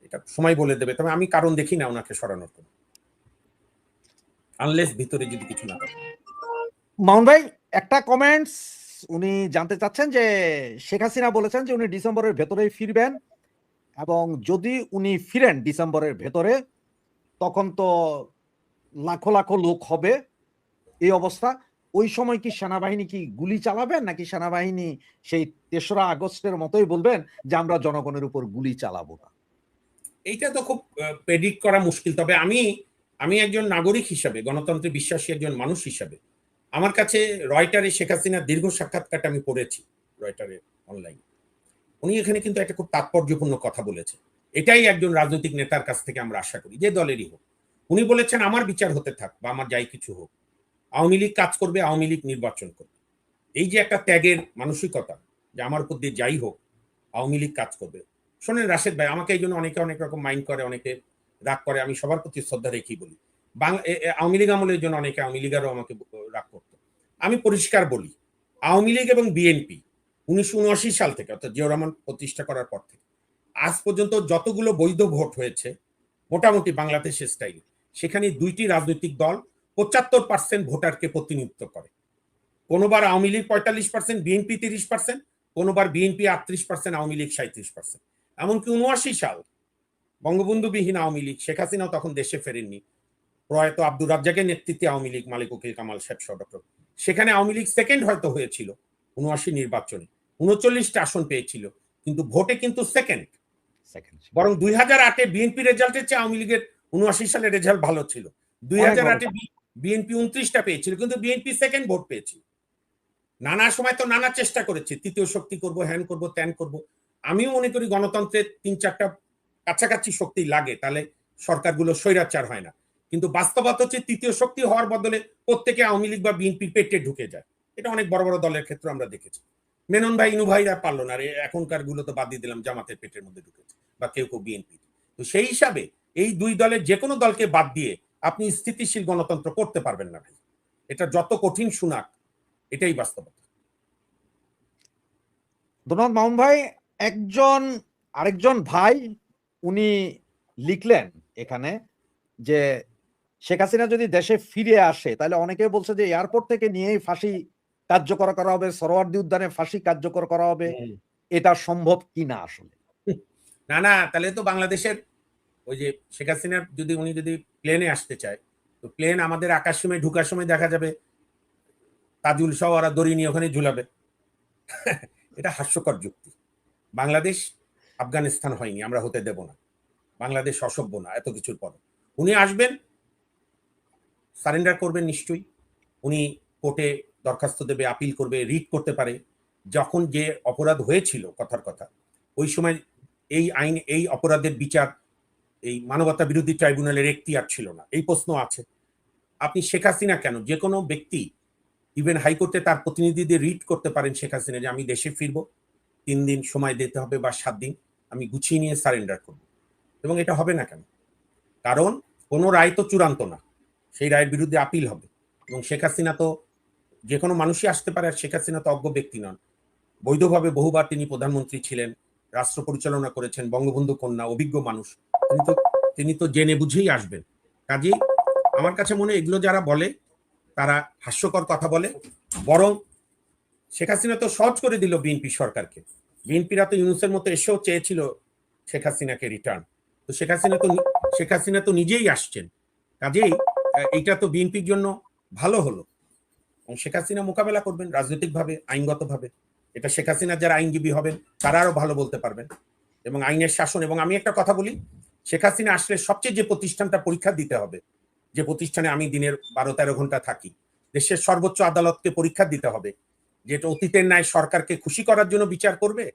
এটা সময় বলে দেবে। তবে আমি কারণ দেখি না ওনাকে সরানোর কোনো, আনলেস ভিতরে যদি কিছু না থাকে। মামুন ভাই, একটা কমেন্টস, উনি জানতে চাচ্ছেন যে শেখ হাসিনা বলেছেন যে উনি ডিসেম্বরের ভেতরেই ফিরবেন, এবং যদি উনি ফিরেন ডিসেম্বরের ভেতরে তখন তো লাখো লাখো লোক হবে এই অবস্থা। ওই সময় কি সেনাবাহিনী কি গুলি চালাবেন, নাকি সেনাবাহিনী সেই 3রা আগস্টের মতোই বলবেন যে আমরা জনগণের উপর গুলি চালাবো না? এইটা তো খুব প্রেডিক্ট করা মুশকিল। তবে আমি একজন নাগরিক হিসাবে, গণতন্ত্রে বিশ্বাসী একজন মানুষ হিসাবে, আমার কাছে রয়টারে শেখ হাসিনার দীর্ঘ সাক্ষাৎকারটা আমি পড়েছি রয়টারে অনলাইন। উনি এখানে কিন্তু একটা খুব তাৎপর্যপূর্ণ কথা বলেছে। এটাই একজন রাজনৈতিক নেতার কাছ থেকে আমরা আশা করি, যে দলেরই হোক। উনি বলেছেন আমার বিচার হতে থাক বা আমার যাই কিছু হোক, আওয়ামী লীগ কাজ করবে, আওয়ামী লীগ নির্বাচন করবে। এই যে একটা ত্যাগের মানসিকতা, যে আমার উপর দিয়ে যাই হোক আওয়ামী লীগ কাজ করবে, শোনেন রাশেদ ভাই, আমাকে এই জন্য অনেকে অনেক রকম মাইন্ড করে, অনেকে রাগ করে, আমি সবার প্রতি শ্রদ্ধা রেখেই বলি। আওয়ামী লীগ আমলের জন্য অনেকে আওয়ামী লীগারও আমাকে রাগ করতো। আমি পরিষ্কার বলি, আওয়ামী লীগ এবং বিএনপি 1979 সাল থেকে, অর্থাৎ জিয়াউর রহমান প্রতিষ্ঠা করার পর থেকে আজ পর্যন্ত যতগুলো বৈধ ভোট হয়েছে মোটামুটি বাংলাদেশের স্টাইল, সেখানে দুইটি রাজনৈতিক দল 75% ভোটারকে প্রতিনিধিত্ব করে। কোনোবার আওয়ামী লীগ 45%, বিএনপি 30%, কোনোবার বিএনপি 38%, আওয়ামী লীগ 37%। এমনকি 79 সাল বঙ্গবন্ধুবিহীন আওয়ামী লীগ, শেখ হাসিনাও তখন দেশে ফেরেননি, প্রয়াত আব্দুর রাজ্জাকের নেতৃত্বে আওয়ামী লীগ, মালিক উকিল কামাল সাহেব সহ ডক্টর, সেখানে আওয়ামী লীগ সেকেন্ড হয়তো হয়েছিল 79 নির্বাচনে, 39টা আসন পেয়েছিল, কিন্তু ভোটে কিন্তু সেকেন্ড। বরং 2008-এ বিএনপি রেজাল্টের চেয়ে আওয়ামী লীগের 79 সালের রেজাল্ট ভালো ছিল। 2008-এ বিএনপি 29টা পেয়েছিল, কিন্তু বিএনপি সেকেন্ড ভোট পেয়েছিল। নানা সময় তো নানা চেষ্টা করেছে, তৃতীয় শক্তি করব, হ্যান করব, ত্যান করব। আমিও মনে করি গণতন্ত্রের 3-4টা কাছাকাছি শক্তি লাগে, তাহলে সরকারগুলো স্বৈরাচার হয় না। কিন্তু বাস্তবতা হচ্ছে তৃতীয় শক্তি হওয়ার বদলে প্রত্যেকে আওয়ামী লীগ বা বিএনপির পেটে ঢুকে যায়। এটা অনেক বড় বড় দলের ক্ষেত্রে আমরা দেখেছি। মেনন ভাই, ইনু ভাইরা পারলো না, এখনকার গুলো তো বাদ দিয়ে দিলাম, জামাতের পেটের মধ্যে ঢুকেছে, বা কেউ কেউ বিএনপি। তো সেই হিসাবে এই দুই দলের যে কোনো দলকে বাদ দিয়ে আপনি স্থিতিশীল গণতন্ত্র করতে পারবেন না ভাই। এটা যত কঠিন শোনাক, এটাই বাস্তবতা। ধন্যবাদ মামুন ভাই। আরেকজন ভাই উনি লিখলেন এখানে যে শেখ হাসিনা যদি দেশে ফিরে আসে তাহলে অনেকে বলছে যে এয়ারপোর্ট থেকে নিয়েই ফাঁসি কার্যকর করা হবে, সরোয়ার্দী উদ্যানে ফাঁসি কার্যকর করা হবে। এটা সম্ভব কিনা আসলে? না না, তাহলে তো বাংলাদেশের ওই যে শেখ হাসিনার উনি যদি প্লেনে আসতে চায়, তো প্লেন আমাদের আকাশ সময় ঢুকার সময় দেখা যাবে তাজুল সহ ওরা দড়ি নিয়ে ওখানে ঝুলাবে। এটা হাস্যকর যুক্তি। বাংলাদেশ আফগানিস্তান হয়নি, আমরা হতে দেব না। বাংলাদেশ অসভ্য না এত কিছুর পর। উনি আসবেন, সারেন্ডার করবেন নিশ্চয়ই। উনি কোর্টে দরখাস্ত দেবে, আপিল করবে, রিট করতে পারে। যখন যে অপরাধ হয়েছিল, কথার কথা, ওই সময় এই আইন, এই অপরাধের বিচার এই মানবতা বিরোধী ট্রাইব্যুনালের এখতিয়ার ছিল না, এই প্রশ্ন আছে। আপনি শেখ হাসিনা কেন, যে কোনো ব্যক্তি ইভেন হাইকোর্টে তার প্রতিনিধিদের রিট করতে পারেন শেখ হাসিনা যে আমি দেশে ফিরবো, 3 দিন সময় দিতে হবে বা 7 দিন, আমি গুছিয়ে নিয়ে সারেন্ডার করব। এবং এটা হবে না কেন? কারণ কোনো রায় তো চূড়ান্ত না, সেই রায়ের বিরুদ্ধে আপিল হবে। এবং শেখ হাসিনা তো, যে কোনো মানুষই আসতে পারে, আর শেখ হাসিনা তো অজ্ঞ ব্যক্তি নন। বৈধভাবে বহুবার তিনি প্রধানমন্ত্রী ছিলেন, রাষ্ট্র পরিচালনা করেছেন, বঙ্গবন্ধু কন্যা, অভিজ্ঞ মানুষ। তিনি তো জেনে বুঝেই আসবেন। কাজেই আমার কাছে মনে হয় এগুলো যারা বলে তারা হাস্যকর কথা বলে। বরং শেখ হাসিনা তো সহজ করে দিল বিএনপি সরকারকে। বিএনপিরা তো ইউনূসের মতো এসেও চেয়েছিল শেখ হাসিনাকে রিটার্ন। তো শেখ হাসিনা তো নিজেই আসছেন। কাজেই এইটা তো বিএনপির জন্য ভালো হলো। এবং শেখ হাসিনা মোকাবেলা করবেন রাজনৈতিকভাবে, আইনগতভাবে। এটা শেখ হাসিনা যারা আইনজীবী হবেন তারা আরো ভালো বলতে পারবেন। এবং আইনের শাসন, এবং আমি একটা কথা বলি, শেখ হাসিনা আসলে সবচেয়ে যে প্রতিষ্ঠানটা পরীক্ষা দিতে হবে, যে প্রতিষ্ঠানে আমি দিনের 12-13 ঘন্টা থাকি, দেশের সর্বোচ্চ আদালতকে পরীক্ষা দিতে হবে, যেটা অতীতের ন্যায় সরকারকে খুশি করার জন্য বিচার করবে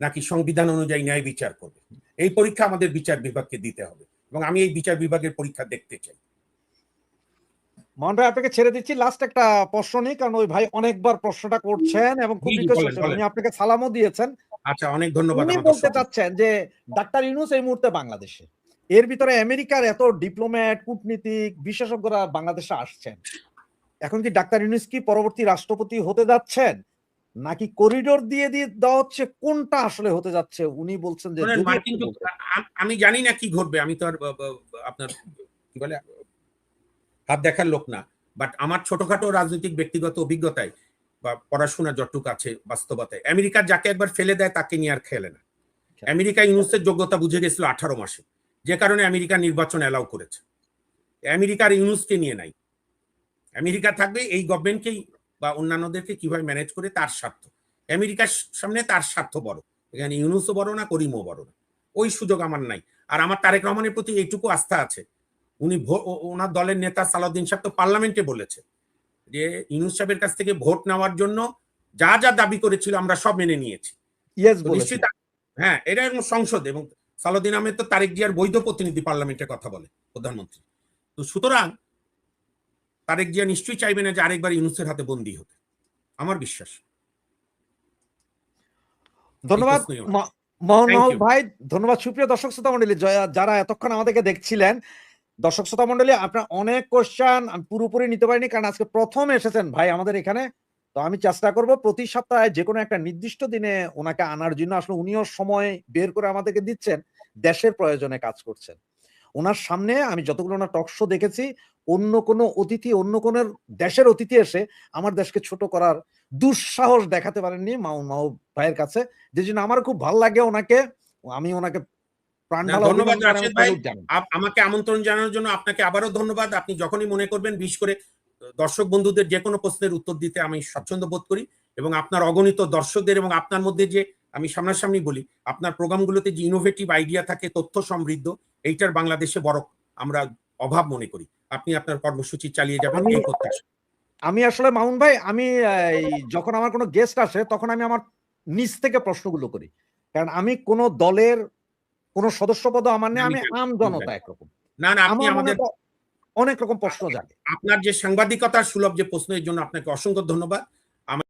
নাকি সংবিধান অনুযায়ী ন্যায় বিচার করবে। এই পরীক্ষা আমাদের বিচার বিভাগকে দিতে হবে, এবং আমি এই বিচার বিভাগের পরীক্ষা দেখতে চাই। মামুন ভাই, আপনাকে ছেড়ে দিচ্ছি, লাস্ট একটা প্রশ্ন নেই, কারণ ওই ভাই অনেকবার প্রশ্নটা করছেন এবং খুব রিকোয়েস্ট করছেন, উনি আপনাকে সালামও দিয়েছেন। আচ্ছা, অনেক ধন্যবাদ। উনি বলতে চাচ্ছেন যে ডাক্তার ইউনূস এই মুহূর্তে বাংলাদেশে, এর ভিতরে আমেরিকার এত ডিপ্লোম্যাট, কূটনীতিক, বিশেষজ্ঞরা বাংলাদেশে আসছেন। এখন কি ডাক্তার ইউনূস কি পরবর্তী রাষ্ট্রপতি হতে যাচ্ছেন, নাকি করিডোর দিয়ে দেওয়া হচ্ছে? কোনটা আসলে হতে যাচ্ছে? উনি বলছেন যে আমি জানি না কি ঘটবে, আমি তো আর আপনার কি বলে হাত দেখার লোক না। বাট আমার ছোটখাটো রাজনৈতিক ব্যক্তিগত অভিজ্ঞতায় বা পড়াশোনা যতটুকু আছে, বাস্তবতায় আমেরিকার যাকে একবার ফেলে দেয় তাকে নিয়ে আর খেলে না। আমেরিকা ইউনূসের যোগ্যতা বুঝে গেছিল 18 মাসে, যে কারণে আমেরিকা নির্বাচন অ্যালাউ করেছে। আমেরিকার ইউনূসকে নিয়ে নাই। আমেরিকা থাকবে এই গভর্নমেন্টকেই বা অন্যান্যদেরকে কিভাবে ম্যানেজ করে, তার স্বার্থ। আমেরিকার সামনে তার স্বার্থ বড়, এখানে ইউনূসও বড় না, করিমও বড় না। ওই সুযোগ আমার নাই। আর আমার তারেক রহমানের প্রতি এইটুকু আস্থা আছে, উনি ওনার দলের নেতা সালাউদ্দিন সাহেব তো পার্লামেন্টে বলেছে যে ইউনূস সাহেবের কাছ থেকে ভোট নেওয়ার জন্য যা যা দাবি করেছিল আমরা সব মেনে নিয়েছি। হ্যাঁ, এটা এবং সংসদে, এবং সালাউদ্দিন আহমেদ তো তারেক জিয়ার বৈধ প্রতিনিধি, পার্লামেন্টের কথা বলে প্রধানমন্ত্রী। তো সুতরাং তারেক জিয়া নিশ্চয়ই চাইবে না যে আরেকবার ইউনূসের হাতে বন্দী হতে, আমার বিশ্বাস। ধন্যবাদ মোহন থ্যাংক মাহবুব ইউ। ভাই ধন্যবাদ। সুপ্রিয় দর্শক শ্রোতা মন্ডলী যারা এতক্ষণ আমাদেরকে দেখছিলেন, দর্শক শ্রোতা মন্ডলী আপনার অনেক কোশ্চেন আমি পুরোপুরি নিতে পারিনি, কারণ আজকে প্রথম এসেছেন ভাই আমাদের এখানে। তো আমি চেষ্টা করব প্রতি সপ্তাহে যে কোনো একটা নির্দিষ্ট দিনে ওনাকে আনার জন্য। আসলে উনিও সময় বের করে আমাদেরকে দিচ্ছেন, দেশের প্রয়োজনে কাজ করছেন। ওনার সামনে আমি যতগুলো ওনার টক শো দেখেছি, অন্য কোনো অতিথি, অন্য কোনো দেশের অতিথি এসে আমার দেশকে ছোট করার দুঃসাহস দেখাতে পারেননি মাহবুব ভাইয়ের কাছে। যে জন্য আমার খুব ভালো লাগে ওনাকে। আমি ওনাকে প্রাণ না, ঢালা ধন্যবাদ অভিনন্দন এবং রাশেদ ভাই। স্যালুট জানাই। আমাকে আমন্ত্রণ জানানোর জন্য আপনাকে আবারও ধন্যবাদ। আপনি যখনই মনে করবেন, বিশেষ করে দর্শক বন্ধুদের যে কোনো প্রশ্নের উত্তর দিতে আমি স্বচ্ছন্দ বোধ করি, এবং আপনার অগণিত দর্শকদের এবং আপনার মধ্যে যে, আমি সামনাসামনি বলি, আপনার প্রোগ্রামগুলোতে যে ইনোভেটিভ আইডিয়া থাকে, তথ্য সমৃদ্ধ, এইটার বাংলাদেশে বড় আমরা অভাব মনে করি। আপনি আপনার কর্মসূচি চালিয়ে যাবেন আমি এই প্রত্যাশা। আমি আসলে মামুন ভাই, আমি যখন আমার কোনো গেস্ট আসে তখন আমি আমার নিজ থেকে প্রশ্নগুলো করি, কারণ আমি কোনো দলের কোনো সদস্যপদ আমার নেই, আমি আমি জানি। আম জনতা একরকম। না, না, আপনি আমার মনে আমাদের তো অনেক রকম প্রশ্ন জাগে। আপনার যে সাংবাদিকতার সুলভ যে প্রশ্ন, এর জন্য আপনাকে অসংখ্য ধন্যবাদ।